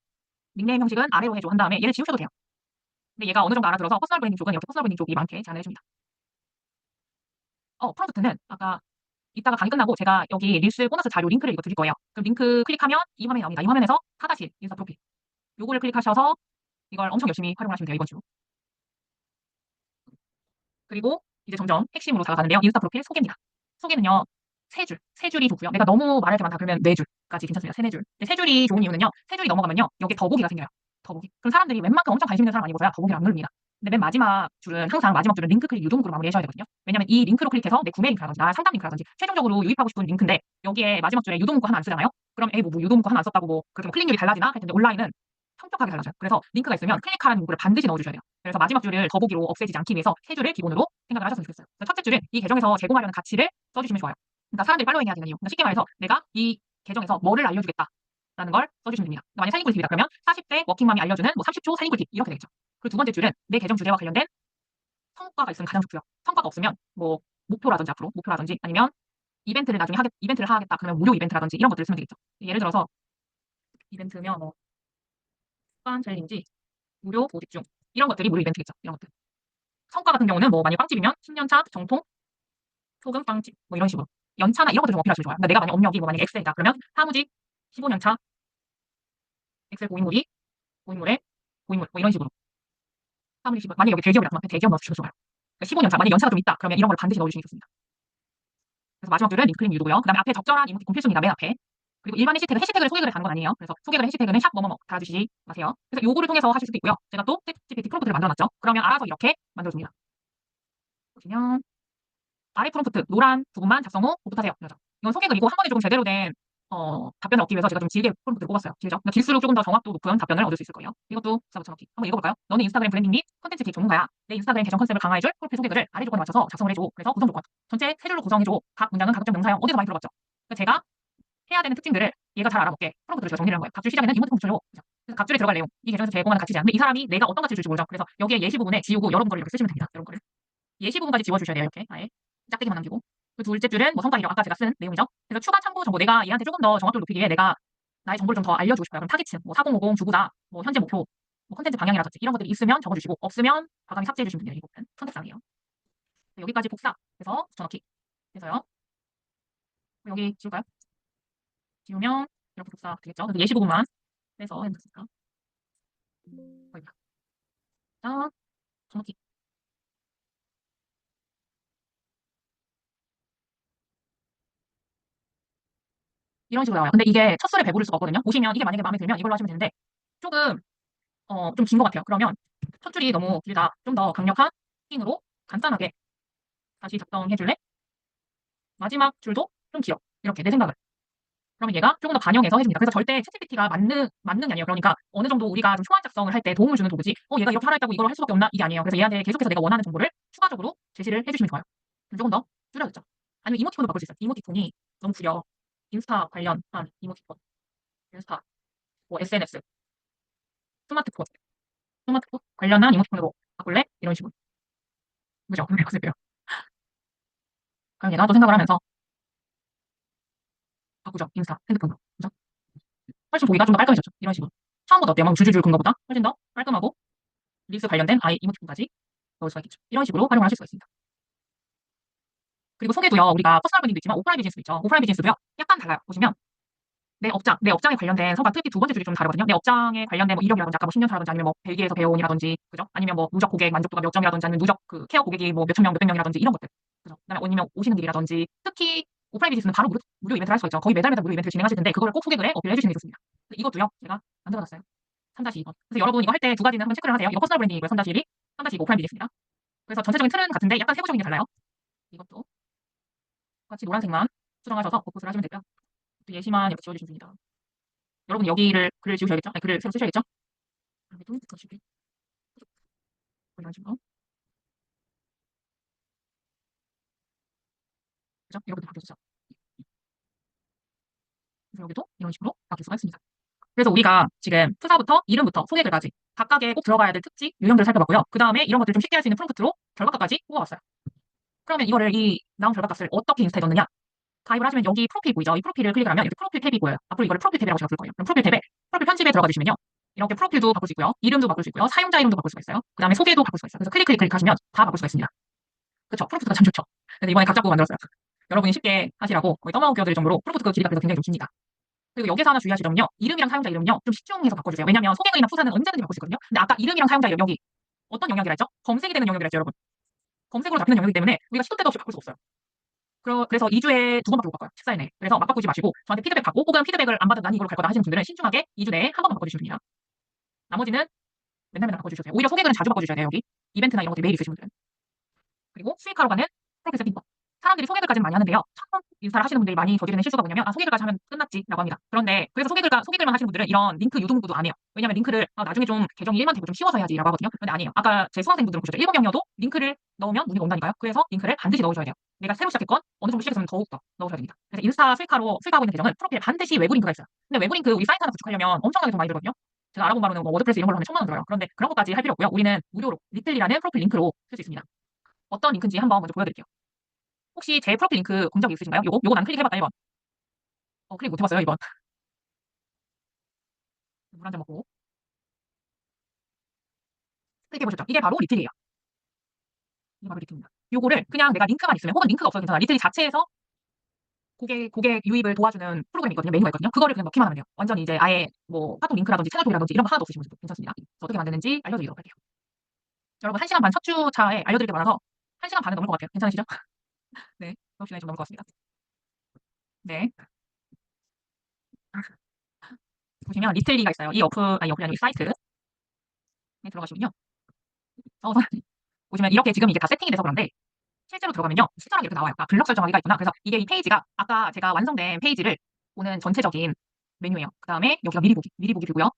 닉네임 형식은 아래로 해줘 한 다음에 얘를 지우셔도 돼요. 근데 얘가 어느 정도 알아들어서 퍼스널 브랜딩 쪽은 이렇게 퍼스널 브랜딩 쪽이 많게 제안을 해줍니다. 프롬프트는 아까 이따가 강의 끝나고 제가 여기 릴스 보너스 자료 링크를 이거 드릴 거예요. 그럼 링크 클릭하면 이 화면이 나옵니다. 이 화면에서 4-1 인스타 프로필. 요거를 클릭하셔서 이걸 엄청 열심히 활용하시면 돼요. 이번 주. 그리고 이제 점점 핵심으로 다가가는데요. 인스타 프로필 소개입니다. 소개는요. 세 줄이 좋고요. 내가 너무 말할 게 많다 그러면 네 줄까지 괜찮습니다. 세네 줄. 근데 세 줄이 좋은 이유는요. 세 줄이 넘어가면요. 여기에 더보기가 생겨요. 더보기. 그럼 사람들이 웬만큼 엄청 관심 있는 사람 아니고서야 더보기를 안 누릅니다. 근데 맨 마지막 줄은 링크 클릭 유도문구로 마무리하셔야 되거든요. 왜냐면 이 링크로 클릭해서 내 구매 링크라든지 나 상담 링크라든지 최종적으로 유입하고 싶은 링크인데 여기에 마지막 줄에 유도문구 하나 안 쓰잖아요. 그럼 뭐 유도문구 하나 안 썼다고 뭐 그렇게 뭐 클릭률이 달라지나? 했는데 온라인은 성격하게 달라져요. 그래서 링크가 있으면 클릭하라는 문구를 반드시 넣어주셔야 돼요. 그래서 마지막 줄을 더보기로 없애지지 않기 위해서 세 줄을 기본으로 생각을 하셨으면 좋겠어요. 첫째 줄은 이 계정에서 제공하려는 가치를 써주시면 좋아요. 그러니까 사람들이 팔로잉해야 되는 이유. 그러니까 쉽게 말해서 내가 이 계정에서 뭐를 알려주겠다라는 걸 써주시면 됩니다. 그러니까 만약 살림 꿀팁이다 그러면 40대 워킹맘이 알려주는 뭐 30초 살림 꿀팁 이렇게 되겠죠. 그리고 두 번째 줄은 내 계정 주제와 관련된 성과가 있으면 가장 좋고요. 성과가 없으면 뭐 목표라든지 아니면 이벤트를 하겠다 그러면 무료 이벤트라든지 이런 것들을 쓰면 되겠죠. 예를 들어서 이벤트면 뭐 습관 챌린지 무료 보직 중 이런 것들이 무료 이벤트겠죠. 이런 것들. 성과 같은 경우는 뭐 만약 빵집이면 10년차 정통 소금 빵집 뭐 이런 식으로 연차나 이런 것들 좀 어필하시면 좋아요. 그러니까 내가 만약 업력이 뭐 만약 엑셀이다 그러면 사무직 15년차 엑셀 고인물의 고인물 뭐 이런 식으로 사무직 15 만약 여기 대기업이라 그러면 대기업 넣어주셔도 좋아요. 그러니까 15년차 만약 연차가 좀 있다 그러면 이런 걸 반드시 넣어주시면 좋습니다. 그래서 마지막 줄은 링크링 유도고요. 그다음에 앞에 적절한 이모티콘 필수입니다. 맨 앞에. 그리고 일반 해시태그를 소개글에 다는 건 아니에요. 그래서 소개글 해시태그는 샵 뭐뭐뭐 달아주시지 마세요. 그래서 요거를 통해서 하실 수도 있고요. 제가 또 챗GPT 프롬프트를 만들어놨죠. 그러면 알아서 이렇게 만들어줍니다. 보시면 아래 프롬프트 노란 부분만 작성 후 복붙하세요. 이거죠. 이건 소개글이고 한 번에 조금 제대로 된 답변을 얻기 위해서 제가 좀 길게 프롬프트를 뽑았어요. 길죠? 그러니까 길수록 조금 더 정확도 높은 답변을 얻을 수 있을 거예요. 이것도 부사 붙여넣기. 한번 읽어볼까요? 너는 인스타그램 브랜딩 및 콘텐츠 기획 전문가야. 내 인스타그램 계정 컨셉을 강화해줄 프로필 소개글을 아래 조건에 맞춰서 작성을 해줘. 그래서 구성 조건. 전체 세 줄로 구성해줘. 각 문장은 가급적 명사형. 어디서 많이 들어봤죠? 그러니까 제가 해야 되는 특징들을 얘가 잘 알아먹게 프롬프트를 제가 정리를 한 거예요. 각줄 시작에는 이모티콘 붙여줘. 그래서 각줄에 들어갈 내용. 이 계정에서 제공하는 가치지 않는데 이 사람이 내가 어떤 가치를 줄지 모르죠. 그래서 여기에 예시 부분에 지우고 여러분 거를 이렇게 쓰시면 됩니다. 여러분 거를. 예시 부분까지 지워주셔야 돼요. 이렇게 아예 짝대기만 남기고. 그 둘째 줄은 뭐 성과 이력 아까 제가 쓴 내용이죠. 그래서 추가 참고 정보 내가 얘한테 조금 더 정확도를 높이기 위해 내가 나의 정보를 좀 더 알려주고 싶어요. 그럼 타깃층, 뭐 4050 주부다, 뭐 현재 목표, 뭐 콘텐츠 방향이라든지 이런 것들이 있으면 적어주시고 없으면 과감히 삭제해 주시면 돼요. 이 부분은 선택사항이에요. 여기까지 복사 해서 붙여넣기 해서요. 여기 지울까요? 지우면 이렇게 복사 되겠죠. 그래서 예시 부분만 빼서 해놓습니다. 거기다. 정확히 이런 식으로 나와요. 근데 이게 첫 술에 배부를 수가 없거든요. 보시면 이게 만약에 마음에 들면 이걸로 하시면 되는데 조금 좀 긴 것 같아요. 그러면 첫 줄이 너무 길다. 좀 더 강력한 핑으로 간단하게 다시 작성해 줄래? 마지막 줄도 좀 길어. 이렇게 내 생각을. 그러면 얘가 조금 더 반영해서 해줍니다. 그래서 절대 챗GPT가 맞는 게 아니에요. 그러니까 어느 정도 우리가 좀 초안 작성을 할 때 도움을 주는 도구지. 얘가 이렇게 하라 했다고 이걸 할 수밖에 없나? 이게 아니에요. 그래서 얘한테 계속해서 내가 원하는 정보를 추가적으로 제시를 해주시면 좋아요. 그럼 조금 더 줄여졌죠. 아니면 이모티콘도 바꿀 수 있어요. 이모티콘이 너무 구려. 인스타 관련한 이모티콘, 인스타, 뭐 SNS, 스마트폰, 스마트폰 관련한 이모티콘으로 바꿀래? 이런 식으로. 그죠? 그래요. 그럼 얘가 또 생각을 하면서 바꾸죠. 인스타, 핸드폰으로. 그죠? 훨씬 보기가 좀 더 깔끔해졌죠. 이런 식으로. 처음부터 어때요? 막 줄줄줄 근 거보다 훨씬 더 깔끔하고 릴스 관련된 아이 이모티콘까지 넣을 수가 있겠죠. 이런 식으로 활용을 하실 수가 있습니다. 그리고 소개도요. 우리가 퍼스널 브랜딩도 있지만 오프라인 비즈니스도 있죠. 오프라인 비즈니스도요. 약간 달라요. 보시면 내 업장에 관련된 성과 특히 두 번째 줄이 좀 다르거든요. 내 업장에 관련된 뭐 이력이라든지 아까 뭐 10년 차라든지 아니면 뭐 벨기에에서 배워온이라든지 그죠? 아니면 뭐 누적 고객 만족도가 몇 점이라든지 아니면 누적 그 케어 고객이 뭐 몇천 명, 몇백 명이라든지 이런 것들. 그죠? 그다음에 아니면 오시는 일이라든지 특히 오프라인 비즈니스는 바로 무료 이벤트를 할 수가 있죠. 거의 매달 매달 무료 이벤트를 진행하실 텐데 그거를 꼭 소개글에 어필해 주시는 게 좋습니다. 이것도요. 제가 만들어놨어요. 3-2번. 그래서 여러분 이거 할 때 두 가지는 한번 체크를 하세요. 이거 퍼스널 브랜딩이고요. 3-1이 3-2 오프라인 비즈니스입니다. 그래서 전체적인 틀은 같은데 약간 세부적인 게 달라요. 이것도 같이 노란색만 수정하셔서 복붙을 하시면 되고요. 또 예시만 이렇게 지워주시면 됩니다. 여러분 여기를 글을 지우셔야겠죠? 아니, 글을 새로 쓰셔야겠죠? 여기도 지우기. 이런 식으로. 그죠? 이렇게도 바뀌었죠. 그래서 여기도 이런 식으로 바뀔 수가 있습니다. 그래서 우리가 지금 프사부터 이름부터 소개글까지 각각의 꼭 들어가야 될 특징, 유형들을 살펴봤고요. 그 다음에 이런 것들을 좀 쉽게 할 수 있는 프롬프트로 결과값까지 뽑아왔어요. 그러면 이거를 이 나온 결과값을 어떻게 인스타에 넣느냐? 가입을 하시면 여기 프로필 보이죠? 이 프로필을 클릭을 하면 이렇게 프로필 탭이 보여요. 앞으로 이거를 프로필 탭이라고 제가 부를 거예요. 그럼 프로필 탭에 프로필 편집에 들어가 주시면요. 이렇게 프로필도 바꿀 수 있고요. 이름도 바꿀 수 있고요. 사용자 이름도 바꿀 수가 있어요. 그 다음에 소개도 바꿀 수가 있어요. 그래서 클릭하시면 다 바꿀 수가 있습니다. 그렇죠? 프롬프트가 참 좋죠. 그래서 이번에 각 잡고 만들었어요. 여러분이 쉽게 하시라고 거의 떠먹여 드릴 정도로 프롬프트 길이가 그래서 굉장히 좋습니다. 그리고 여기서 하나 주의하실 점은요. 이름이랑 사용자 이름은요. 좀 신중해서 바꿔주세요. 왜냐하면 소개글이나 푸사는 언제든지 바꿀 수 있거든요. 근데 아까 이름이랑 사용자 이름 여기 어떤 영역이라 했죠? 검색이 되는 영역이라 했죠, 여러분. 검색으로 잡히는 영역이기 때문에 우리가 시도 때도 없이 바꿀 수 없어요. 그래서 2주에 2번밖에 못 바꿔요. 14일 내에. 그래서 막 바꾸지 마시고 저한테 피드백 받고 혹은 피드백을 안 받은 난 이걸로 갈 거다 하시는 분들은 신중하게 2주 내에 한 번만 바꿔주시면 됩니다. 나머지는 맨날 맨날 바꿔주셔도 돼요. 오히려 소개글은 자주 바꿔주셔야 돼요. 여기 이벤트나 이런 것들 매일 있으신 분들은. 그리고 수익하러 가는 프로필 세팅법. 사람들이 소개글까지는 많이 하는데요. 처음 인스타를 하시는 분들이 많이 저지르는 실수가 뭐냐면 소개글까지 하면 끝났지라고 합니다. 그런데 그래서 소개글만 하시는 분들은 이런 링크 유도문구도 안 해요. 왜냐면 링크를 나중에 좀 계정이 일만 되고 좀 쉬워서 해야지라고 하거든요. 근데 아니에요. 아까 제 수강생분들은 보셨죠? 1번이어도 링크를 넣으면 문의가 온다니까요. 그래서 링크를 반드시 넣으셔야 돼요. 내가 새로 시작했건 어느 정도 시작했으면 더욱더 넣으셔야 됩니다. 그래서 인스타 수익하고 있는 계정은 프로필에 반드시 외부 링크가 있어요. 근데 외부 링크 우리 사이트 하나 구축하려면 엄청나게 돈 많이 들거든요. 제가 알아본 바로는 뭐 워드프레스 이런 걸로 하면 1,000만 원 들어요. 그런데 그런 것까지 할 필요 없고요. 우리는 무료로 리틀리라는 프로필 링크로 쓸 수 있습니다. 어떤 링크인지 한번 먼저 보여드릴게요. 혹시 제 프로필 링크 본 적 있으신가요? 요거 난 클릭해봤다 1번. 클릭 못 해봤어요 2번. 물 한 잔 먹고. 클릭해보셨죠? 이게 바로 리틀이에요. 이게 바로 리틀입니다. 요거를 그냥 내가 링크만 있으면 혹은 링크가 없어도 괜찮아. 리틀이 자체에서 고객 유입을 도와주는 프로그램이 있거든요. 메뉴가 있거든요. 그거를 그냥 넣기만 하면 돼요. 완전히 이제 아예 뭐 카톡 링크라든지 채널 도이라든지 이런 거 하나도 없으시면 괜찮습니다. 그래서 어떻게 만드는지 알려드리도록 할게요. 여러분 1시간 반 첫 주차에 알려드릴 게 많아서 1시간 반은 넘을 것 같아요. 괜찮으시죠? 네. 수업 시간이 좀 넘을 것 같습니다. 네. 보시면 리틀리가 있어요. 이 어플이 아니고 이 사이트에 들어가시면요. 보시면 이렇게 지금 이게 다 세팅이 돼서 그런데 실제로 들어가면요. 숫자랑 이렇게 나와요. 블럭 설정하기가 있구나. 그래서 이게 이 페이지가 아까 제가 완성된 페이지를 보는 전체적인 메뉴예요. 그 다음에 여기가 미리 보기 뷰고요.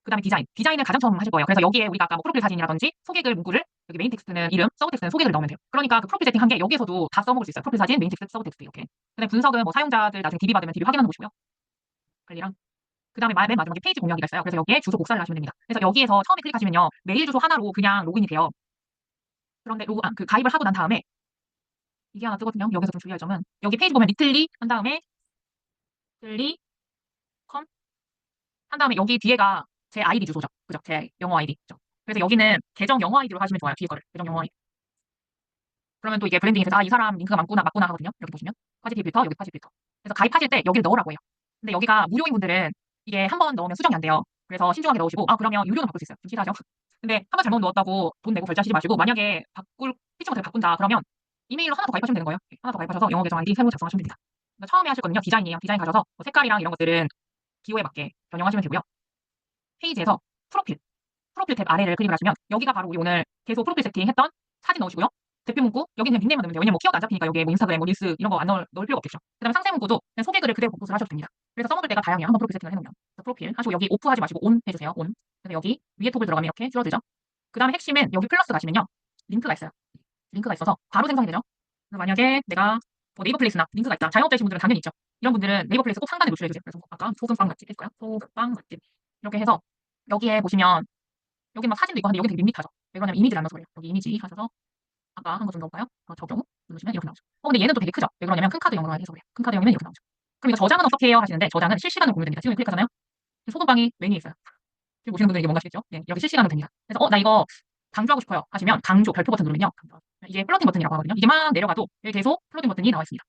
그 다음에 디자인을 가장 처음 하실 거예요. 그래서 여기에 우리가 아까 뭐 프로필 사진이라든지 소개글 문구를 여기 메인 텍스트는 이름, 서브 텍스트는 소개글 넣으면 돼요. 그러니까 그 프로필 세팅한 게 여기에서도 다 써먹을 수 있어요. 프로필 사진, 메인 텍스트, 서브 텍스트 이렇게. 그다음에 분석은 뭐 사용자들 나중에 DB 받으면 DB 확인하는 곳이고요. 관리랑 그 다음에 맨 마지막에 페이지 공유하기가 있어요. 그래서 여기에 주소 복사를 하시면 됩니다. 그래서 여기에서 처음에 클릭하시면요. 메일 주소 하나로 그냥 로그인이 돼요. 그런데 그 가입을 하고 난 다음에 이게 하나 뜨거든요. 여기서 좀 주의할 점은 여기 페이지 보면 리틀리 한 다음에 리틀리 컴 한 다음에 여기 뒤에가 제 아이디 주소죠. 그죠? 제 영어 아이디. 그죠? 그래서 여기는 계정 영어 아이디로 하시면 좋아요. 뒤에 거를. 계정 영어 아이디. 그러면 또 이게 브랜딩이 돼서 이 사람 링크가 맞구나 하거든요. 여기 보시면 파지티 필터, 여기 파지 필터. 그래서 가입하실 때 여기를 넣으라고 해요. 근데 여기가 무료인 분들은 이게 한 번 넣으면 수정이 안 돼요. 그래서 신중하게 넣으시고 그러면 유료는 바꿀 수 있어요. 좀 싫어하죠? 근데 한 번 잘못 넣었다고 돈 내고 결제하시지 마시고 만약에 바꿀 피칭 어떻게 바꾼다 그러면 이메일로 하나 더 가입하시면 되는 거예요. 하나 더 가입하셔서 영어 계정 아이디 새로 작성하시면 됩니다. 그러니까 처음에 하실 거는요. 디자인이에요. 디자인 가셔서 뭐 색깔이랑 이런 것들은 기호에 맞게 변형하시면 되고요. 페이지에서 프로필 탭 아래를 클릭을 하시면 여기가 바로 우리 오늘 계속 프로필 세팅했던 사진 넣으시고요. 대표 문구 여기는 닉네임만 넣으면 돼요. 왜냐면 뭐 키워드 안 잡히니까 여기에 뭐 인스타그램, 뭐 릴스 이런 거 안 넣을 필요가 없겠죠. 그다음에 상세 문구도 그냥 소개글을 그대로 복붙을 하셔도 됩니다. 그래서 써먹을 때가 다양해요. 한번 프로필 세팅을 해놓으면 프로필 하시고 여기 오프 하지 마시고 온 해주세요. 온. 그래서 여기 위에 톱을 들어가면 이렇게 줄어들죠. 그다음에 핵심은 여기 플러스 가시면요. 링크가 있어요. 링크가 있어서 바로 생성이 되죠. 그래서 만약에 내가 뭐 네이버 플레이스나 링크가 있다. 자영업자이신 분들은 당연히 있죠. 이런 분들은 네이버 플레이스 꼭 상단에 노출해주세요. 그래서 아까 소금빵 맛집 해줄까요? 소금빵 맛집. 이렇게 해서 여기에 보시면 여기 막 사진도 있고 한데 여기 되게 밋밋하죠. 왜 그러냐면 이미지를 안 넣어서 그래요. 여기 이미지 하셔서 아까 한 거 좀 넣어볼까요? 적용 누르시면 이렇게 나오죠. 근데 얘는 또 되게 크죠. 왜 그러냐면 큰 카드용으로 해서 그래요. 큰 카드용이면 이렇게 나오죠. 그럼 이거 저장은 어떻게 해요? 하시는데 저장은 실시간으로 공유됩니다. 지금 클릭하잖아요. 소금빵이 메뉴에 있어요. 지금 보시는 분들에게 뭔가 아시겠죠? 네, 이렇게 실시간으로 됩니다. 그래서 나 이거 강조하고 싶어요 하시면 강조 별표 버튼 누르면요. 이게 플러팅 버튼이라고 하거든요. 이게 막 내려가도 여기 계속 플러팅 버튼이 나와 있습니다.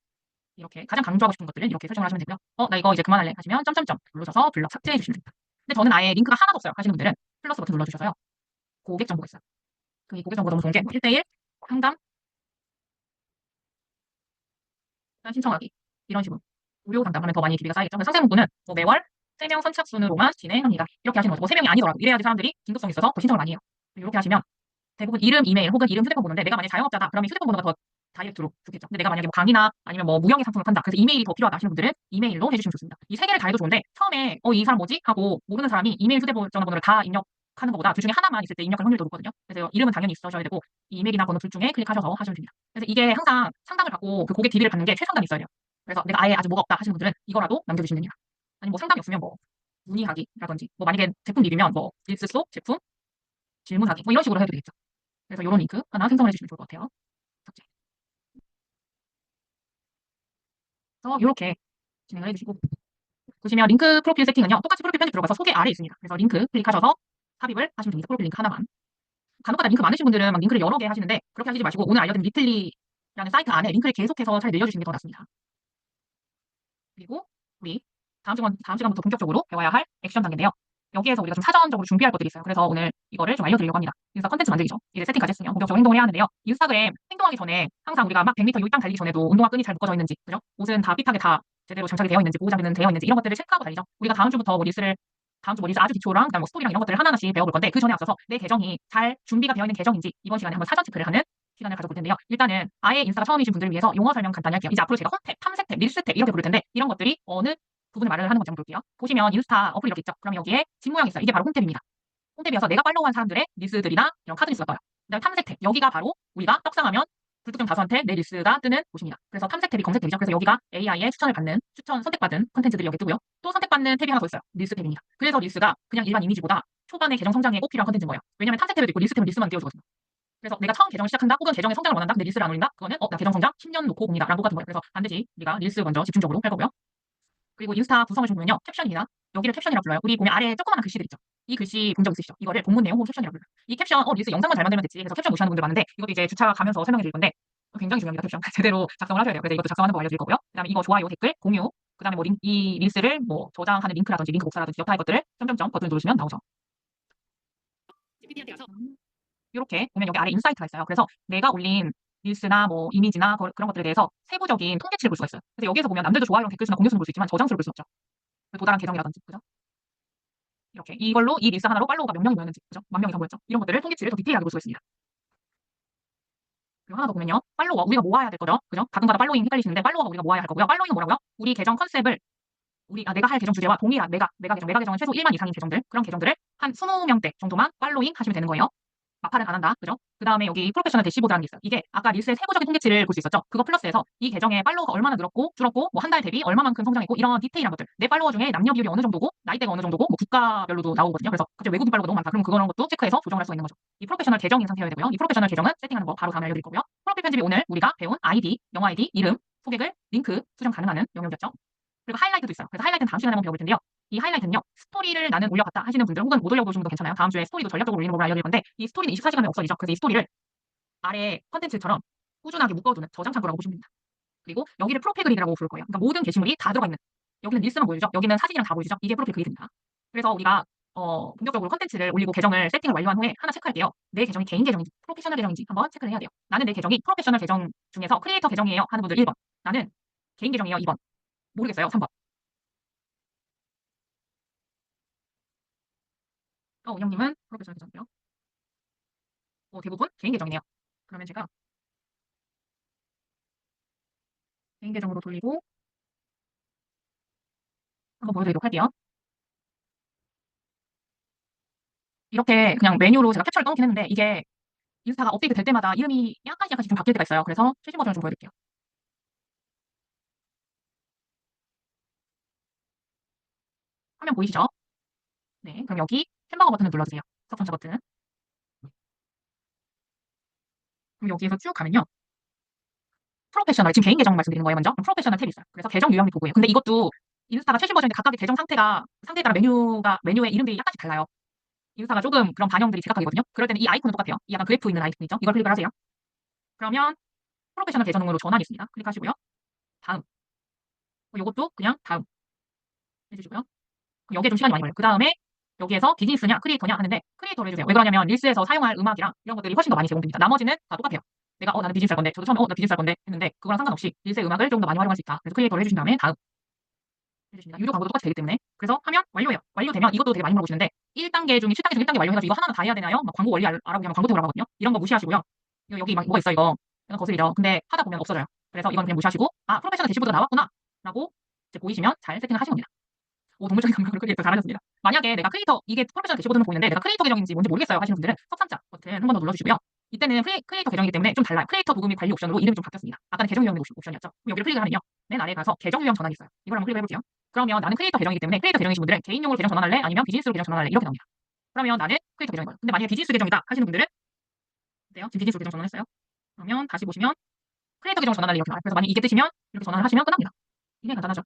이렇게 가장 강조하고 싶은 것들을 이렇게 설정을 하시면 되고요. 나 이거 이제 그만할래 하시면 점점점 눌러서 블럭 삭제해 주시면 됩니다. 근데 저는 아예 링크가 하나도 없어요 하시는 분들은 플러스 버튼 눌러주셔서요. 고객 정보가 있어요. 그 고객 정보 너무 좋은 게 1대1 상담 신청하기 이런 식으로 무료 상담하면 더 많이 기비가 쌓이겠죠. 그래서 상세 문구는 뭐 매월 3명 선착순으로만 진행합니다. 이렇게 하시는 거죠. 뭐 3명이 아니더라도 이래야지 사람들이 긴급성이 있어서 더 신청을 많이 해요. 이렇게 하시면 대부분 이름, 이메일 혹은 이름, 휴대폰 번호인데 내가 만약에 자영업자다 그러면 휴대폰 번호가 더 다이렉트로 좋겠죠. 근데 내가 만약에 뭐 강의나 아니면 뭐 무형의 상품을 판다. 그래서 이메일이 더 필요하다 하시는 분들은 이메일로 해주시면 좋습니다. 이 세 개를 다 해도 좋은데 처음에 이 사람 뭐지? 하고 모르는 사람이 이메일, 휴대폰 전화번호를 다 입력하는 것보다 둘 중에 하나만 있을 때 입력할 확률이 더 높거든요. 그래서 이름은 당연히 있으셔야 되고 이 이메일이나 번호 둘 중에 클릭하셔서 하시면 됩니다. 그래서 이게 항상 상담을 받고 그 고객 DB를 받는 게 최상단이 있어야 돼요. 그래서 내가 아예 아직 뭐가 없다 하시는 분들은 이거라도 남겨주시면 됩니다. 아니 뭐 상담이 없으면 뭐 문의하기라든지 뭐 만약에 제품 리뷰면 뭐 릴스 속 제품 질문하기 뭐 이런 식으로 해도 되겠죠. 그래서 이런 링크 하나 생성해 주시면 좋을 것 같아요. 삭제. 그래서 이렇게 진행을 해주시고 보시면 링크 프로필 세팅은요. 똑같이 프로필 편집 들어가서 소개 아래 있습니다. 그래서 링크 클릭하셔서 삽입을 하시면 됩니다. 프로필 링크 하나만. 간혹가다 링크 많으신 분들은 막 링크를 여러 개 하시는데 그렇게 하시지 마시고 오늘 알려드린 리플리라는 사이트 안에 링크를 계속해서 잘 늘려주시는 게 더 낫습니다. 그리고 우리 다음 시간부터 본격적으로 배워야 할 액션 단계인데요. 여기에서 우리가 좀 사전적으로 준비할 것들이 있어요. 그래서 오늘 이거를 좀 알려드리려고 합니다. 인스타 컨텐츠 만들기죠. 이제 세팅까지 했으면 본격적으로 행동을 해야 하는데요. 인스타그램 행동하기 전에 항상 우리가 막 100m 요입당 달리기 전에도 운동화 끈이 잘 묶어져 있는지, 그죠? 옷은 다 핏하게 다 제대로 장착이 되어 있는지, 보호 장비는 되어 있는지 이런 것들을 체크하고 달리죠. 우리가 다음 주 뭐 릴스 아주 기초랑 그다음 뭐 스토리랑 이런 것들을 하나하나씩 배워볼 건데 그 전에 앞서서 내 계정이 잘 준비가 되어 있는 계정인지 이번 시간에 한번 사전 체크를 하는 시간을 가져볼 텐데요. 일단은 아예 인스타가 처음이신 분들을 위해서 용어 설명 간단히 할게요. 이제 앞으로 제가 홈탭, 탐색탭, 릴스탭 이렇게 부를 텐데 이런 것들이 어느 부분을 말을 하는 건지 한번 볼게요. 보시면 인스타 어플이 이렇게 있죠. 그럼 여기에 집 모양이 있어요. 이게 바로 홈탭입니다. 홈탭이어서 내가 팔로우한 사람들의 릴스들이나 이런 카드 릴스가 떠요. 그다음에 탐색 탭. 여기가 바로 우리가 떡상하면 불특정 다수한테 내 릴스가 뜨는 곳입니다. 그래서 탐색 탭이 검색 탭이죠. 그래서 여기가 AI의 추천을 받는 선택받은 컨텐츠들이 여기 뜨고요. 또 선택받는 탭이 하나 더 있어요. 릴스 탭입니다. 그래서 릴스가 그냥 일반 이미지보다 초반에 계정 성장에 꼭 필요한 컨텐츠인 거예요. 왜냐면 탐색 탭에도 있고 릴스 탭은 릴스만 띄워주거든요. 그래서 내가 처음 계정을 시작한다 혹은 계정의 성장을 원한다 근데 릴스를 안 올린다 그거는 나 계정 성장 10년 놓고 봅니다 라는 똑같은 거예요. 그래서 반드시 우리가 릴스 먼저 집중적으로 할 거고요. 그리고 인스타 구성을 좀 보면요. 캡션이나 여기를 캡션이라고 불러요. 우리 보면 아래에 조그마한 글씨들 있죠. 이 글씨 본 적 있으시죠? 이거를 본문 내용 혹은 캡션이라고 불러요. 이 캡션 릴스 영상만 잘 만들면 됐지. 그래서 캡션 무시하는 분들 많은데 이것도 이제 주차 가면서 설명해 드릴 건데 굉장히 중요합니다. 캡션 제대로 작성을 하셔야 돼요. 그래서 이것도 작성하는 법 알려드릴 거고요. 그다음에 이거 좋아요, 댓글, 공유, 그다음에 뭐 이 릴스를 뭐 저장하는 링크라든지 링크 복사라든지 여타의 것들을 점점점 버튼 누르시면 나오죠. 이렇게 보면 여기 아래 인사이트가 있어요. 그래서 내가 올린 릴스나 뭐 이미지나 그런 것들에 대해서 세부적인 통계치를 볼 수가 있어요. 그래서 여기에서 보면 남들도 좋아요, 댓글 수나 공유 수를 볼 수 있지만 저장수를 볼 수 없죠. 도달한 계정이라든지, 그죠? 이렇게 이걸로 이 릴스 하나로 팔로워가 몇 명이 모였는지, 그죠? 만 명이 더 모였죠? 이런 것들을 통계치를 더 디테일하게 볼 수가 있습니다. 그리고 하나 더 보면요. 팔로워 우리가 모아야 될 거죠, 그죠? 가끔가다 팔로잉 헷갈리시는데 팔로워가 우리가 모아야 할 거고요. 팔로잉은 뭐라고요? 우리 계정 컨셉을 내가 할 계정 주제와 동일한 메가 계정은 최소 1만 이상인 계정들 그런 계정들을 한 20명대 정도만 팔로잉 하시면 되는 거예요. 마팔은 안 한다. 그죠? 그 다음에 여기 프로페셔널 대시보드라는 게 있어요. 이게 아까 릴스의 세부적인 통계치를 볼 수 있었죠? 그거 플러스해서 이 계정의 팔로워가 얼마나 늘었고 줄었고 뭐 한 달 대비 얼마만큼 성장했고 이런 디테일한 것들 내 팔로워 중에 남녀 비율이 어느 정도고 나이대가 어느 정도고 뭐 국가별로도 나오거든요. 그래서 갑자기 외국인 팔로워가 너무 많다. 그럼 그런 것도 체크해서 조정을 할 수가 있는 거죠. 이 프로페셔널 계정인 상태여야 되고요. 이 프로페셔널 계정은 세팅하는 거 바로 다음에 알려드릴 거고요. 프로필 편집이 오늘 우리가 배운 아이디, 영어 아이디, 이름, 소개글, 링크 수정 가능한 영역이었죠. 그리고 하이라이트도 있어요. 그래서 하이라이트는 다음 시간에 한번 배워볼 텐데요. 이 하이라이트는요. 스토리를 나는 올려봤다 하시는 분들 혹은 못 올려보신 분도 괜찮아요. 다음 주에 스토리도 전략적으로 올리는 법을 알려드릴 건데 이 스토리는 24시간에 없어지죠. 그래서 이 스토리를 아래 컨텐츠처럼 꾸준하게 묶어두는 저장 창고라고 보시면 됩니다. 그리고 여기를 프로필 그리드라고 부를 거예요. 그러니까 모든 게시물이 다 들어가 있는 여기는 릴스만 보여주죠. 여기는 사진이랑 다 보여주죠. 이게 프로필 그리드입니다. 그래서 우리가 본격적으로 컨텐츠를 올리고 계정을 세팅을 완료한 후에 하나 체크할게요. 내 계정이 개인 계정인지 프로페셔널 계정인지 한번 체크를 해야 돼요. 나는 내 계정이 프로페셔널 계정 중에서 크리에이터 계정이에요 하는 분들 1번. 나는 개인 계정이에요 2번. 모르겠어요 3번. 운영님은 프로페셔널 계정이요. 대부분 개인 계정이네요. 그러면 제가 개인 계정으로 돌리고 한번 보여드리도록 할게요. 이렇게 그냥 메뉴로 제가 캡처를 떠놓긴 했는데 이게 인스타가 업데이트 될 때마다 이름이 약간씩 좀 바뀔 때가 있어요. 그래서 최신 버전을 좀 보여드릴게요. 화면 보이시죠? 네, 그럼 여기 햄버거 버튼을 눌러주세요. 첫 번째 버튼. 그럼 여기에서 쭉 가면요. 프로페셔널, 지금 개인 계정 말씀드리는 거예요, 먼저. 프로페셔널 탭이 있어요. 그래서 계정 유형이 도구예요. 근데 이것도 인스타가 최신 버전인데 각각의 계정 상태에 따라 메뉴의 이름들이 약간씩 달라요. 인스타가 조금 그런 반영들이 제각각이거든요. 그럴 때는 이 아이콘은 똑같아요. 이 약간 그래프 있는 아이콘 있죠? 이걸 클릭을 하세요. 그러면 프로페셔널 계정으로 전환이 있습니다. 클릭하시고요. 다음. 이것도 그냥 다음 해주시고요. 여기에 좀 시간이 많이 걸려요. 그 다음에 여기에서 비즈니스냐 크리에이터냐 하는데 크리에이터를 해주세요. 왜 그러냐면 릴스에서 사용할 음악이랑 이런 것들이 훨씬 더 많이 제공됩니다. 나머지는 다 똑같아요. 내가 나는 비즈니스 할 건데 저도 처음에 나 비즈니스 할 건데 했는데 그거랑 상관없이 릴스의 음악을 조금 더 많이 활용할 수 있다. 그래서 크리에이터를 해주신 다음에 다음 해주십니다. 유료 광고도 똑같이 되기 때문에 그래서 하면 완료해요. 완료되면 이것도 되게 많이 물어보시는데 1단계 중 7단계 중 1단계 완료해가지고 이거 하나는 다 해야 되나요? 막 광고 원리 알아보기 하면 광고 태우라고 하거든요. 이런 거 무시하시고요. 여기 막 뭐가 있어 이거 약간 거슬리죠. 근데 하다 보면 없어져요. 그래서 이건 그냥 무시하시고 프로페셔널 대시보드가 나왔구나 라고 이제 보이시면 잘 세팅을 하신 겁니다. 동물적인 감각으로 크리에이터 잘하셨습니다. 만약에 내가 크리에이터, 이게 프로페셔널 대시보드는 보이는데 내가 크리에이터 계정인지 뭔지 모르겠어요 하시는 분들은 첫3자 버튼 한 번 더 눌러주시고요. 이때는 크리에이터 계정이기 때문에 좀 달라요. 크리에이터 도구 및 관리 옵션으로 이름이 좀 바뀌었습니다. 아까는 계정 유형 옵션이었죠. 그럼 여기를 클릭을 하면요. 맨 아래에 가서 계정 유형 전환이 있어요. 이걸 한번 클릭을 해볼게요. 그러면 나는 크리에이터 계정이기 때문에 크리에이터 계정이신 분들은 개인용으로 계정 전환할래? 아니면 비즈니스로 계정 전환할래? 이렇게 나옵니다. 그러면 나는 크리에이터 계정인 거예요. 근데 만약에 비즈니스 계정이다 하시는 분들은 어때요? 지금 비즈니스로 계정 전환했어요. 그러면 다시 보시면 크리에이터 계정 전환할래 이렇게 나와요. 그래서 만약에 이게 뜨시면 이렇게 전환을 하시면 끝납니다. 이게 간단하죠.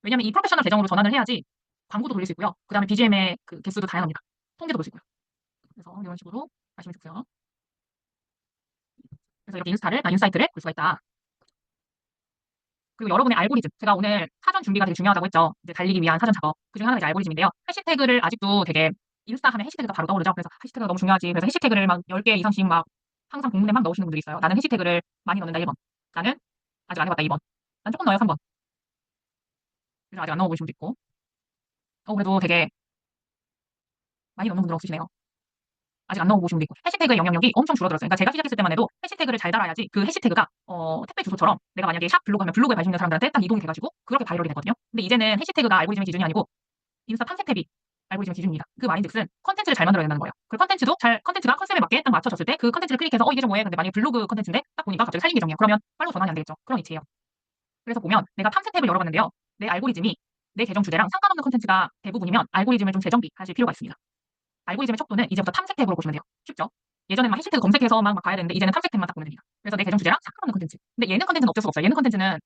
왜냐면 이 프로페셔널 계정으로 전환을 해야지 광고도 돌릴 수 있고요. 그 다음에 BGM의 그 개수도 다양합니다. 통계도 볼 수 있고요. 그래서 이런 식으로 하시면 좋고요. 그래서 이렇게 인사이트를 볼 수가 있다. 그리고 여러분의 알고리즘. 제가 오늘 사전 준비가 되게 중요하다고 했죠. 이제 달리기 위한 사전 작업. 그중에 하나가 이제 알고리즘인데요. 해시태그를 아직도 되게 인스타 하면 해시태그가 바로 떠오르죠. 그래서 해시태그가 너무 중요하지. 그래서 해시태그를 막 10개 이상씩 막 항상 공문에 막 넣으시는 분들이 있어요. 나는 해시태그를 많이 넣는다 1번. 나는 아직 안 해봤다 2번. 난 조금 넣어요 3번. 그래서 아직 안 넣어보신 분도 있고. 그래도 되게 많이 넣는 분들 없으시네요. 아직 안 넣어보신 분도 있고. 해시태그의 영향력이 엄청 줄어들었어요. 그러니까 제가 시작했을 때만 해도 해시태그를 잘 달아야지 그 해시태그가 택배 주소처럼 내가 만약에 샵 블로그 하면 블로그에 관심 있는 사람들한테 딱 이동이 돼가지고 그렇게 바이럴이 되거든요. 근데 이제는 해시태그가 알고리즘의 기준이 아니고 인스타 탐색 탭이 알고리즘의 기준입니다. 그 말인즉슨 컨텐츠를 잘 만들어야 된다는 거예요. 그 컨텐츠가 컨셉에 맞게 딱 맞춰졌을 때 그 컨텐츠를 클릭해서 이게 좀 뭐해? 근데 만약에 블로그 컨텐츠인데 딱 보니까 갑자기 살림 계정이에요. 그러면 팔로우 전환이 안 되겠죠. 그런 위치예요. 그래서 보면 내가 탐색 탭을 열어봤는데요. 내 알고리즘이 내 계정 주제랑 상관없는 컨텐츠가 대부분이면 알고리즘을 좀 재정비하실 필요가 있습니다. 알고리즘의 척도는 이제부터 탐색 탭으로 보시면 돼요. 쉽죠? 예전에는 막 해시태그 검색해서 막 가야 되는데 이제는 탐색 탭만 딱 보면 됩니다. 그래서 내 계정 주제랑 상관없는 컨텐츠. 근데 예능 컨텐츠는 어쩔 수 없어요. 예능 컨텐츠는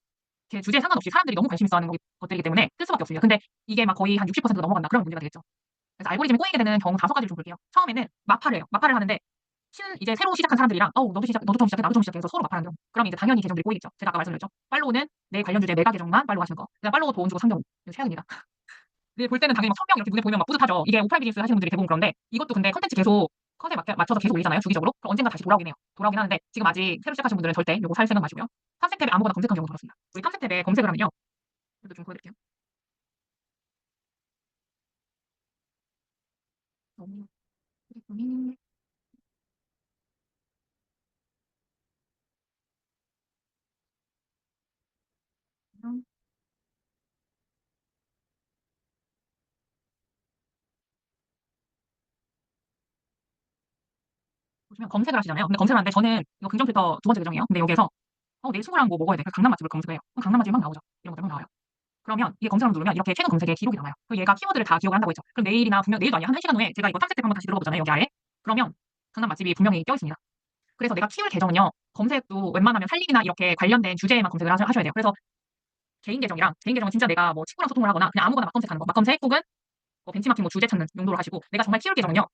제 주제에 상관없이 사람들이 너무 관심 있어 하는 것들이기 때문에 쓸 수밖에 없습니다. 근데 이게 막 거의 한 60%가 넘어간다. 그런 문제가 되겠죠. 그래서 알고리즘이 꼬이게 되는 경우 5가지를 좀 볼게요. 처음에는 마파를 해요. 마파를 하는데 이제 새로 시작한 사람들이랑 너도 처음 시작해 나도 처음 시작해 해서 서로 마파하는 경우. 그럼 이제 당연히 계정들이 꼬이겠죠. 제가 아까 말씀드렸죠. 팔로우는 내 관련 주제 메가 계정만 팔로우 하시는 거. 그냥 팔로우 돈 주고 산 경우. 이거 최악입니다. 근데 볼 때는 당연히 막 1000명 이렇게 눈에 보이면 막 뿌듯하죠. 이게 오프라인 비즈니스 하시는 분들이 대부분 그런데 이것도 근데 컨텐츠 계속 컨셉에 맞춰서 계속 올리잖아요. 주기적으로. 그럼 언젠가 다시 돌아오긴 해요. 돌아오긴 하는데 지금 아직 새로 시작하신 분들은 절대 요거 살 생각 마시고요. 탐색 탭에 아무거나 검색한 경우 그렇습니다. 우리 탐색 탭에 검색을 하면요. 이것도 좀 보여드릴게요. 너무 휴대폰이 보시면 검색을 하시잖아요. 근데 검색을 하는데 저는 이거 긍정 필터 두 번째 계정이에요. 근데 여기에서 내일 친구랑 뭐 먹어야 돼. 그래서 강남 맛집을 검색해요. 그럼 강남 맛집이 막 나오죠. 이런 것들 막 나와요. 그러면 이게 검색을 누르면 이렇게 최근 검색에 기록이 남아요. 그럼 얘가 키워드를 다 기억을 한다고 했죠. 그럼 내일이나 분명 내일도 아니야. 한 1시간 후에 제가 이거 탐색탭 한번 다시 들어가 보잖아요. 여기 아래. 그러면 강남 맛집이 분명히 껴 있습니다. 그래서 내가 키울 계정은요. 검색도 웬만하면 살림이나 이렇게 관련된 주제에만 검색을 하셔야 돼요. 그래서 개인 계정은 진짜 내가 뭐 친구랑 소통을 하거나 그냥 아무거나 막 검색하는 거. 막 검색 혹은 뭐 벤치마킹 뭐 주제 찾는 용도로 하시고 내가 정말 키울 계정은요.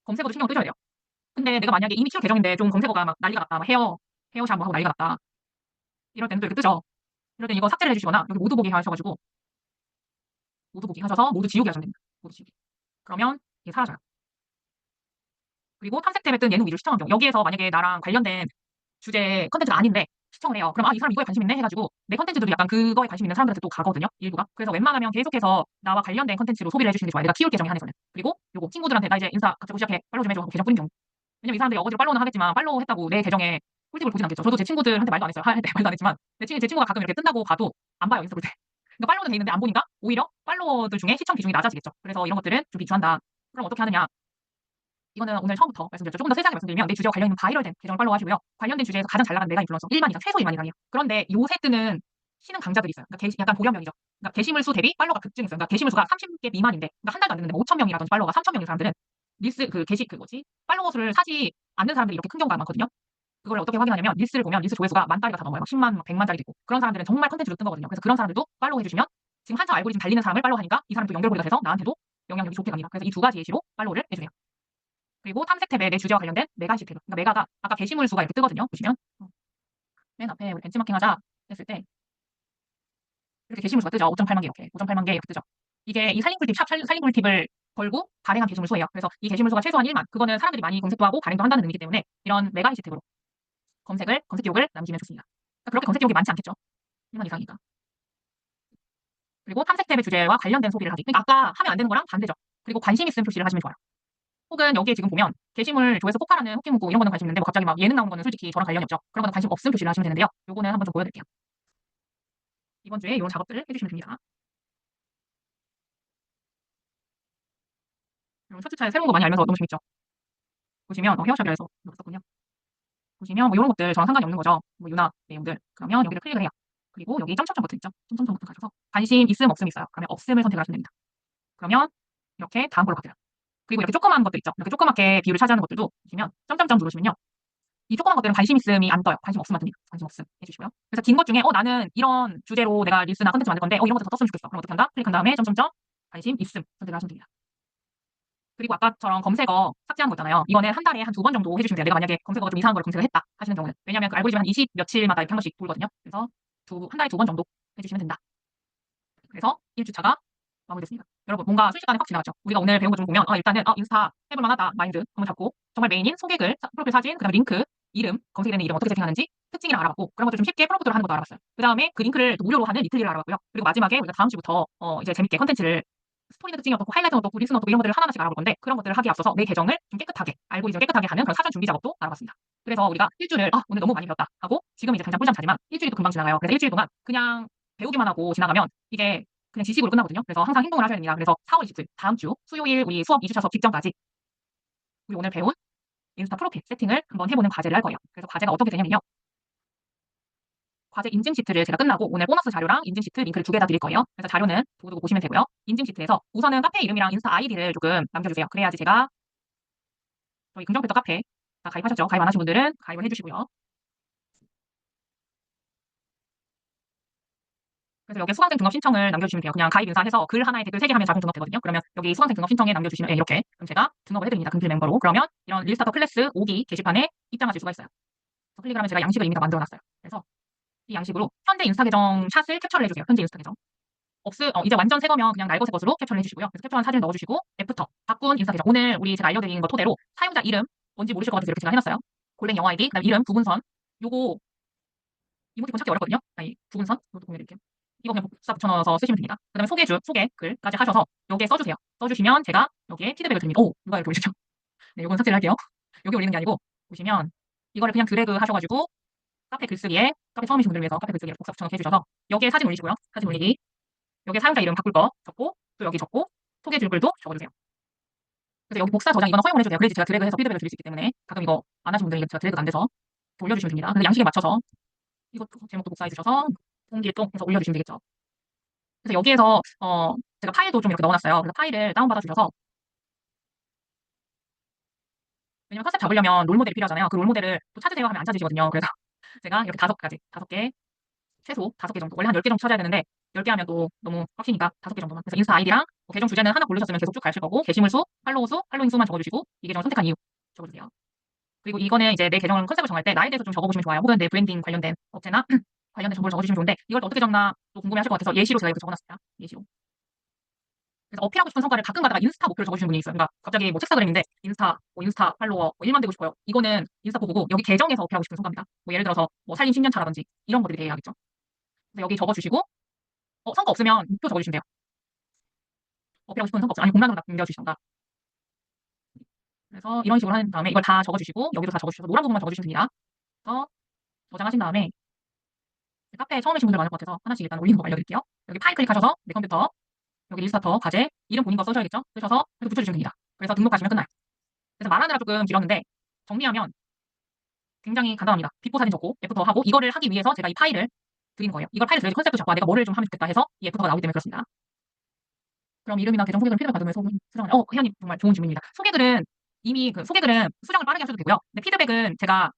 검색어도 신경 쓰셔야 돼요. 근데 내가 만약에 이미 키울 계정인데 좀 검색어가 막 난리가 났다. 막 헤어샵 뭐 하고 난리가 났다. 이럴 때는 또 이렇게 뜨죠. 이럴 땐 이거 삭제를 해주시거나 여기 모두 보기 하셔가지고 모두 보기 하셔서 모두 지우기 하시면 됩니다. 모두 지우기. 그러면 이게 사라져요. 그리고 탐색 탭에 뜬 예능 위주 시청 환경. 여기에서 만약에 나랑 관련된 주제 컨텐츠가 아닌데 시청을 해요. 그럼 아, 이 사람 이거에 관심 있네 해가지고 내 컨텐츠들도 약간 그거에 관심 있는 사람들한테 또 가거든요. 일부가. 그래서 웬만하면 계속해서 나와 관련된 컨텐츠로 소비를 해주시는 게 좋아요. 내가 키울 계정에 한해서는. 그리고 요거 친구들한테 나 이제 인스타 갑자기 시작해. 팔로우 좀 해줘. 하고 계정 뿌린 경우. 왜냐면 이 사람들이 어거지로 팔로우는 하겠지만 팔로우 했다고 내 계정에 꿀팁을 보진 않겠죠. 저도 제 친구들한테 말도 안 했어요. 할 때 말도 안 했지만 제 친구가 가끔 이렇게 뜬다고 봐도 안 봐요. 인스타 볼 때. 그러니까 팔로우는 돼 있는데 안 보니까 오히려 팔로워들 중에 시청 비중이 낮아지겠죠. 그래서 이런 것들은 좀 비추한다. 그럼 어떻게 하느냐? 이거는 오늘 처음부터 말씀드렸죠. 조금 더 세세하게 말씀드리면 내 주제와 관련 있는 바이럴된 계정을 팔로우 하시고요. 관련된 주제에서 가장 잘 나가는 메가 인플루언서 1만 이상, 최소 1만 이상이에요. 그런데 요새 뜨는 신흥 강자들이 있어요. 그러니까 약간 고령명이죠. 그러니까 게시물 수 대비 팔로워가 급증했어요. 그러니까 게시물 수가 30개 미만인데, 그러니까 한 달도 안 됐는데 뭐 5천 명이라든지 팔로워가 3천 명인 사람들은 릴스 그 게시 그 뭐지 팔로워 수를 사지 않는 사람들이 이렇게 큰 경우가 많거든요. 그걸 어떻게 확인하냐면 릴스를 보면 릴스 조회수가 만 달이가 다 넘어요. 막 10만, 막 100만짜리도 있고. 그런 사람들은 정말 컨텐츠로 뜬 거거든요. 그래서 그런 사람들도 팔로우 해주시면 지금 한창 알고리즘 달리는 사람을 팔로우 하니까 이 사람도 연결고리가 돼서 나한테도 영향력이 좋게 갑니다. 그래서 이 두 가지 예시로 팔로우를 해주세요. 그리고 탐색 탭에 내 주제와 관련된 메가 해시태그. 그러니까 메가가 아까 게시물 수가 이렇게 뜨거든요. 보시면 맨 앞에 우리 벤치마킹 하자 했을 때 이렇게 게시물 수가 뜨죠. 5.8만 개 이렇게 5.8만 개 이렇게 뜨죠. 이게 이 살림꿀팁 샵 살림꿀 팁을 걸고 발행한 게시물 수예요. 그래서 이 게시물 수가 최소한 1만. 그거는 사람들이 많이 검색도 하고 발행도 한다는 의미이기 때문에 이런 메가 해시태그로 검색 기록을 남기면 좋습니다. 그러니까 그렇게 검색 기록이 많지 않겠죠. 1만 이상이니까. 그리고 탐색 탭의 주제와 관련된 소비를 하기. 그러니까 아까 하면 안 되는 거랑 반대죠. 그리고 관심 있음 표시를 하시면 좋아요. 혹은 여기에 지금 보면 게시물 조회수 폭발하는 후기문구 이런 거는 관심 있는데 뭐 갑자기 막 예능 나오는 거는 솔직히 저랑 관련이 없죠. 그런 거는 관심 없음 표시를 하시면 되는데요. 요거는 한번 좀 보여드릴게요. 이번 주에 이런 작업들을 해주시면 됩니다. 여러분 차트차에 새로운 거 많이 알면서 너무 재밌죠? 보시면 헤어샵이라 해서 넣었군요. 보시면 뭐 이런 것들 저랑 상관이 없는 거죠. 뭐 유나 내용들. 그러면 여기를 클릭을 해요. 그리고 여기 점점점 버튼 있죠? 점점점 버튼 가셔서 관심 있음 없음 있어요. 그러면 없음을 선택하시면 됩니다. 그러면 이렇게 다음 걸로 바뀌어요. 그리고 이렇게 조그마한 것들 있죠? 이렇게 조그맣게 비율을 차지하는 것들도 보시면 점점점 누르시면요. 이 조그만 것들은 관심 있음이 안 떠요. 관심 없음만 뜹니다. 관심 없음 해주시고요. 그래서 긴 것 중에 나는 이런 주제로 내가 릴스나 컨텐츠 만들 건데 이런 것들 더 떴으면 좋겠어. 그럼 어떻게 한다? 클릭한 다음에 점점점 관심 있음 선택을 하시면 됩니다. 그리고 아까처럼 검색어 삭제하는 거 있잖아요. 이거는 한 달에 한 두 번 정도 해주시면 돼요. 내가 만약에 검색어가 좀 이상한 걸 검색을 했다 하시는 경우는. 왜냐하면 그 알고리즘 한 20 며칠마다 이렇게 한 번씩 돌거든요. 그래서 한 달에 두 번 정도 해주시면 된다. 그래서 1주차가 마무리됐습니다. 여러분 뭔가 순식간에 확 지나갔죠. 우리가 오늘 배운 거 좀 보면 일단은 인스타 해볼 만하다 마인드 한번 잡고 정말 메인인 소개글, 프로필 사진, 그다음에 링크, 이름, 검색이 되는 이름 어떻게 세팅하는지 특징을 알아봤고 그런 것들 좀 쉽게 프롬프트로 하는 것도 알아봤어요. 그다음에 그 링크를 또 무료로 하는 리틀리를 알아봤고요. 그리고 마지막에 우리가 다음 주부터 이제 재밌게 컨텐츠를 스토리는 특징이 어떻고 하이라이트는 어떻고 릴스는 어떻고 이런 것들을 하나하나씩 알아볼 건데 그런 것들을 하기에 앞서서 내 계정을 좀 깨끗하게 알고리즘 깨끗하게 하는 그런 사전 준비 작업도 알아봤습니다. 그래서 우리가 일주일을 오늘 너무 많이 배웠다 하고 지금 이제 당장 꿀잠 자지만 일주일이 또 금방 지나가요. 그래서 일주일 동안 그냥 배우기만 하고 지나가면 이게 그냥 지식으로 끝나거든요. 그래서 항상 행동을 하셔야 됩니다. 그래서 4월 20일 다음 주 수요일 우리 수업 2주차 수업 직전까지 우리 오늘 배운 인스타 프로필 세팅을 한번 해보는 과제를 할 거예요. 그래서 과제가 어떻게 되냐면요. 과제 인증 시트를 제가 끝나고 오늘 보너스 자료랑 인증 시트 링크를 두 개 다 드릴 거예요. 그래서 자료는 두고두고 보시면 되고요. 인증 시트에서 우선은 카페 이름이랑 인스타 아이디를 조금 남겨주세요. 그래야지 제가 저희 긍정필터 카페 다 가입하셨죠? 가입 안 하신 분들은 가입을 해주시고요. 그래서 여기 수강생 등록 신청을 남겨주시면 돼요. 그냥 가입 인사해서 글 하나에 댓글 3개 하면 자동 등록되거든요. 그러면 여기 수강생 등록 신청에 남겨주시면 이렇게 그럼 제가 등록을 해드립니다. 금필 멤버로. 그러면 이런 릴스타터 클래스 5기 게시판에 입장하실 수가 있어요. 그래서 클릭을 하면 제가 양식을 이미 다 만들어놨어요. 그래서 이 양식으로 현재 인스타 계정 샷을 캡처를 해주세요. 현재 인스타 계정. 이제 완전 새 거면 그냥 날것의 것으로 캡처를 해주시고요. 그래서 캡처한 사진을 넣어주시고 애프터 바꾼 인스타 계정. 오늘 우리 제가 알려드린 거 토대로 사용자 이름 뭔지 모르실 것 같아서 이렇게 제가 해놨어요. 골뱅 영어 아이디, 그다음 이름, 부분선. 요거 이모티콘 찾기 어렵거든요. 아니 부분선 이것도 공유해드릴게요. 이거 그냥 복사 붙여넣어서 쓰시면 됩니다. 그다음에 소개 글까지 하셔서 여기에 써주세요. 써주시면 제가 여기에 피드백을 드립니다. 오 누가 이렇게 올리셨죠? 네, 요건 삭제를 할게요. 여기 올리는 게 아니고 보시면 이거를 그냥 드래그 하셔가지고 카페 글쓰기에 카페 처음이신 분들 위해서 카페 글쓰기에 복사 붙여넣기 해주셔서 여기에 사진 올리시고요. 사진 올리기 여기에 사용자 이름 바꿀 거 적고 또 여기 적고 소개 줄글도 적어주세요. 그래서 여기 복사 저장 이거는 허용을 해주세요. 그래야지 제가 드래그해서 피드백을 드릴 수 있기 때문에 가끔 이거 안 하신 분들은 제가 드래그가 안 돼서 올려주시면 됩니다. 근데 양식에 맞춰서 이것도 제목도 복사해 주셔서 동기에 또 해서 올려주시면 되겠죠. 그래서 여기에서 제가 파일도 좀 이렇게 넣어놨어요. 그래서 파일을 다운받아 주셔서 왜냐면 컨셉 잡으려면 롤모델이 필요하잖아요. 그 롤모델을 또 찾으세요 하면 안 찾으시거든요. 그래서 제가 이렇게 5개 최소 5개 정도 원래 한 10개 정도 찾아야 되는데 10개 하면 또 너무 빡치니까 5개 정도만. 그래서 인스타 아이디랑 뭐 계정 주제는 하나 고르셨으면 계속 쭉 가실 거고 게시물 수, 팔로우 수, 팔로잉 수만 적어주시고 이 계정을 선택한 이유 적어주세요. 그리고 이거는 이제 내 계정 컨셉을 정할 때 나에 대해서 좀 적어보시면 좋아요. 혹은 내 브랜딩 관련된 업체나 관련된 정보를 적어주시면 좋은데 이걸 또 어떻게 적나 또 궁금해하실 것 같아서 예시로 제가 이렇게 적어놨습니다. 예시로. 그래서 어필하고 싶은 성과를 가끔 가다가 인스타 목표를 적어주시는 분이 있어요. 그러니까 갑자기 뭐 책사그램인데 인스타 팔로워 뭐 1만 되고 싶어요. 이거는 인스타 보고 여기 계정에서 어필하고 싶은 성과입니다. 뭐 예를 들어서 뭐 살림 10년 차라든지 이런 것들이 돼야겠죠. 그래서 여기 적어주시고 성과 없으면 목표 적어주시면 돼요. 어필하고 싶은 성과 없으면 아니 공란으로 남겨주시던가. 그래서 이런 식으로 한 다음에 이걸 다 적어주시고 여기도 다 적어주셔서 노란 부분만 적어주시면 됩니다. 그래서 저장하신 다음에 카페에 처음 오신 분들 많을 것 같아서 하나씩 일단 올리는 거 알려드릴게요. 여기 파일 클릭하셔서 내 컴퓨터 여기 일스타터 과제 이름 본인 거 써셔야겠죠? 쓰셔서 이렇게 붙여주시면 됩니다. 그래서 등록하시면 끝나요. 그래서 말하느라 조금 길었는데 정리하면 굉장히 간단합니다. 비포 사진 적고 애프터 하고 이거를 하기 위해서 제가 이 파일을 드리는 거예요. 이걸 파일을 드려야지 컨셉도 잡고 내가 뭐를 좀 하면 좋겠다 해서 이 애프터가 나오기 때문에 그렇습니다. 그럼 이름이나 계정 소개글 피드백 받으면 수정을 혜연님 정말 좋은 질문입니다. 소개글은 이미 그 소개글은 수정을 빠르게 하셔도 되고요. 근데 피드백은 제가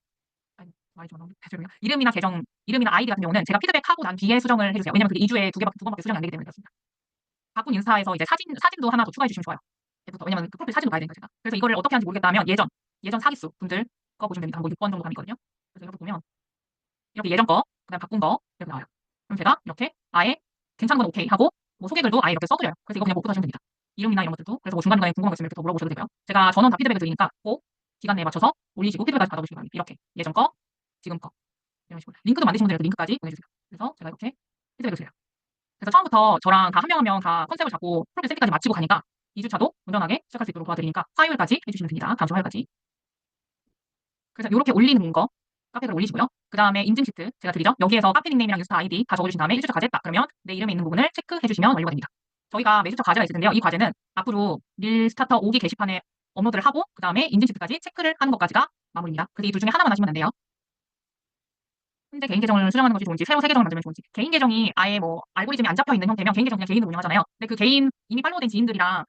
말이 좀 죄송해요. 이름이나 아이디 같은 경우는 제가 피드백하고 난 뒤에 수정을 해주세요. 왜냐면 그게 2주에 두 번밖에 수정이 안 되기 때문에 그렇습니다. 바꾼 인스타에서 이제 사진도 하나 더 추가해 주시면 좋아요. 애프터. 왜냐면 그 프로필 사진도 봐야 되니까 제가. 그래서 이걸 어떻게 하는지 모르겠다 하면 예전 사기수 분들 거 보시면 됩니다. 한 6번 정도 감이거든요. 그래서 이렇게 보면 이렇게 예전 거, 그다음 바꾼 거 이렇게 나와요. 그럼 제가 이렇게 아예 괜찮은 건 오케이 하고 뭐 소개글도 아예 이렇게 써드려요. 그래서 이거 그냥 못 보시면 됩니다. 이름이나 이런 것들도 그래서 뭐 중간중간에 궁금한 거 있으면 이렇게 더 물어보셔도 되고요. 제가 전원 다 피드백을 드리니까 꼭 기간 내에 맞춰서 올리시고 피드백까지 받아보시기 바랍니다. 이렇게 예전 거, 지금 거 이런 식으로 링크도 만드신 분들은 링크까지 보내주세요. 그래서 제가 이렇게 피드백을 드려요. 그래서 처음부터 저랑 다 한 명 한 명 다 컨셉을 잡고 프로필 세팅까지 마치고 가니까 2주차도 온전하게 시작할 수 있도록 도와드리니까 화요일까지 해주시면 됩니다. 다음 주 화요일까지. 그래서 이렇게 올리는 거 카페글 올리시고요. 그 다음에 인증 시트 제가 드리죠. 여기에서 카페 닉네임이랑 인스타 아이디 다 적어주신 다음에 1주차 과제했다. 그러면 내 이름에 있는 부분을 체크해주시면 완료가 됩니다. 저희가 매주차 과제가 있을 텐데요. 이 과제는 앞으로 밀스타터 5기 게시판에 업로드를 하고 그 다음에 인증 시트까지 체크를 하는 것까지가 마무리입니다. 그래서 이 둘 중에 하나만 하시면 안 돼요. 현재 개인 계정을 수정하는 것이 좋은지 새로 새 계정을 만들면 좋은지 개인 계정이 아예 뭐 알고리즘이 안 잡혀 있는 형태면 개인 계정 그냥 개인으로 운영하잖아요. 근데 그 개인 이미 팔로우된 지인들이랑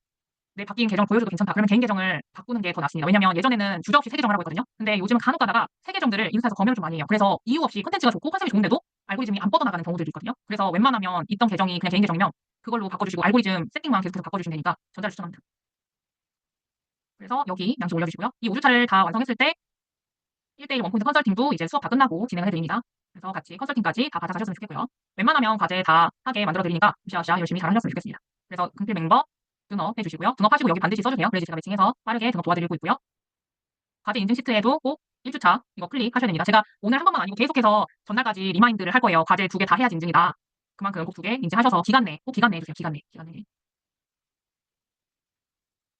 내 바뀐 계정을 보여줘도 괜찮다. 그러면 개인 계정을 바꾸는 게 더 낫습니다. 왜냐면 예전에는 주저없이 새 계정을 하고 있거든요. 근데 요즘은 간혹 가다가 새 계정들을 인스타에서 검열을 좀 많이 해요. 그래서 이유 없이 컨텐츠가 좋고 컨셉이 좋은데도 알고리즘이 안 뻗어나가는 경우들이 있거든요. 그래서 웬만하면 있던 계정이 그냥 개인 계정이면 그걸로 바꿔주시고 알고리즘 세팅만 계속해서 바꿔주시면 되니까 전자를 추천합니다. 그래서 여기 양식 올려주시고요. 이 5주차를 다 완성했을 때 1대1 원포인트 컨설팅도 이제 수업 다 끝나고 진행을 해드립니다. 그래서 같이 컨설팅까지 다 받아가셨으면 좋겠고요. 웬만하면 과제 다 하게 만들어드리니까 으쌰으쌰 열심히 잘하셨으면 좋겠습니다. 그래서 금필 멤버 등업 해주시고요. 등업하시고 여기 반드시 써주세요. 그래야지 제가 매칭해서 빠르게 등업 도와드리고 있고요. 과제 인증 시트에도 꼭 1주차 이거 클릭하셔야 됩니다. 제가 오늘 한 번만 아니고 계속해서 전날까지 리마인드를 할 거예요. 과제 2개 다 해야지 인증이다. 그만큼 꼭 2개 인증하셔서 꼭 기간 내에 해주세요. 기간 내.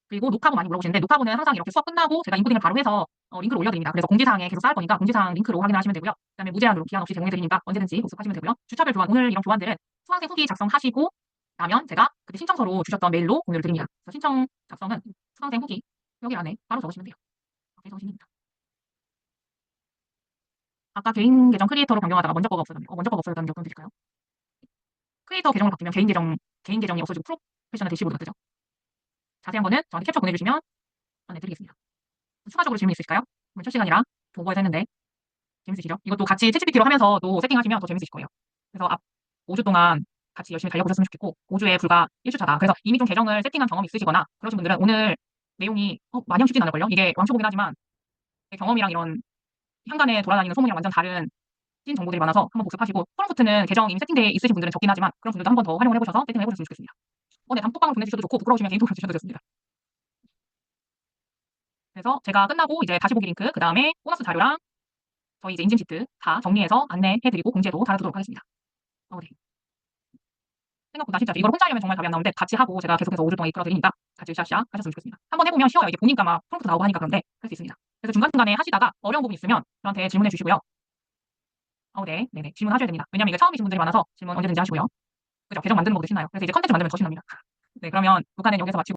그리고 녹화본 많이 물어보시는데 녹화본은 항상 이렇게 수업 끝나고 제가 인코딩을 바로 해서 링크를 올려드립니다. 그래서 공지사항에 계속 쌓을 거니까 공지사항 링크로 확인하시면 되고요. 그다음에 무제한으로 기한 없이 제공해드리니까 언제든지 복습하시면 되고요. 주차별 교환 오늘 이런 교환들은 수강생 후기 작성하시고 나면 제가 그때 신청서로 주셨던 메일로 공유를 드립니다. 그래서 신청 작성은 수강생 후기 여기 안에 바로 적으시면 돼요. 이렇게 적으시면 됩니다. 아까 개인 계정 크리에이터로 변경하다가 먼저 거가 없어졌다는 게 어떤 뜻일까요? 크리에이터 계정으로 바뀌면 개인 계정이 없어지고 프로페셔널 대시보드가 뜨죠. 자세한 거는 저한테 캡처 보내주시면 안내드리겠습니다. 추가적으로 질문 있으실까요? 첫 시간이라 보고해서 했는데 재밌으시죠? 이것도 같이 챗GPT로 하면서 또 세팅하시면 더 재밌으실 거예요. 그래서 앞 5주 동안 같이 열심히 달려보셨으면 좋겠고 5주에 불과 1주차다. 그래서 이미 좀 계정을 세팅한 경험이 있으시거나 그러신 분들은 오늘 내용이 마냥 쉽진 않을걸요? 이게 왕초보긴 하지만 경험이랑 이런 현관에 돌아다니는 소문이랑 완전 다른 찐 정보들이 많아서 한번 복습하시고 프롬프트는 계정 이미 세팅되어 있으신 분들은 적긴 하지만 그런 분들도 한번 더 활용을 해보셔서 세팅을 해보셨으면 좋겠습니다. 네, 단톡방으로 보내주셔도 좋고 부끄러우시면 개인톡으로 주셔도 좋습니다. 그래서 제가 끝나고 이제 다시 보기 링크, 그 다음에 보너스 자료랑 저희 이제 인증 시트 다 정리해서 안내해드리고 공지도 달아두도록 하겠습니다. 네. 생각보다 진짜 이걸 혼자 하려면 정말 답이 안 나오는데 같이 하고 제가 계속해서 5주 동안 이끌어드리니까 같이 으쌰으쌰 하셨으면 좋겠습니다. 한번 해보면 쉬워요. 이게 보니까 막 프롬프트 나오고 하니까 그런데 할 수 있습니다. 그래서 중간중간에 하시다가 어려운 부분 있으면 저한테 질문해 주시고요. 네네. 질문하셔야 됩니다. 왜냐면 이게 처음이신 분들이 많아서 질문 언제든지 하시고요. 그죠? 계정 만드는 것도 신나요. 그래서 이제 컨텐츠 만들면 더 신납니다. 네, 그러면 녹화는 여기서 마치고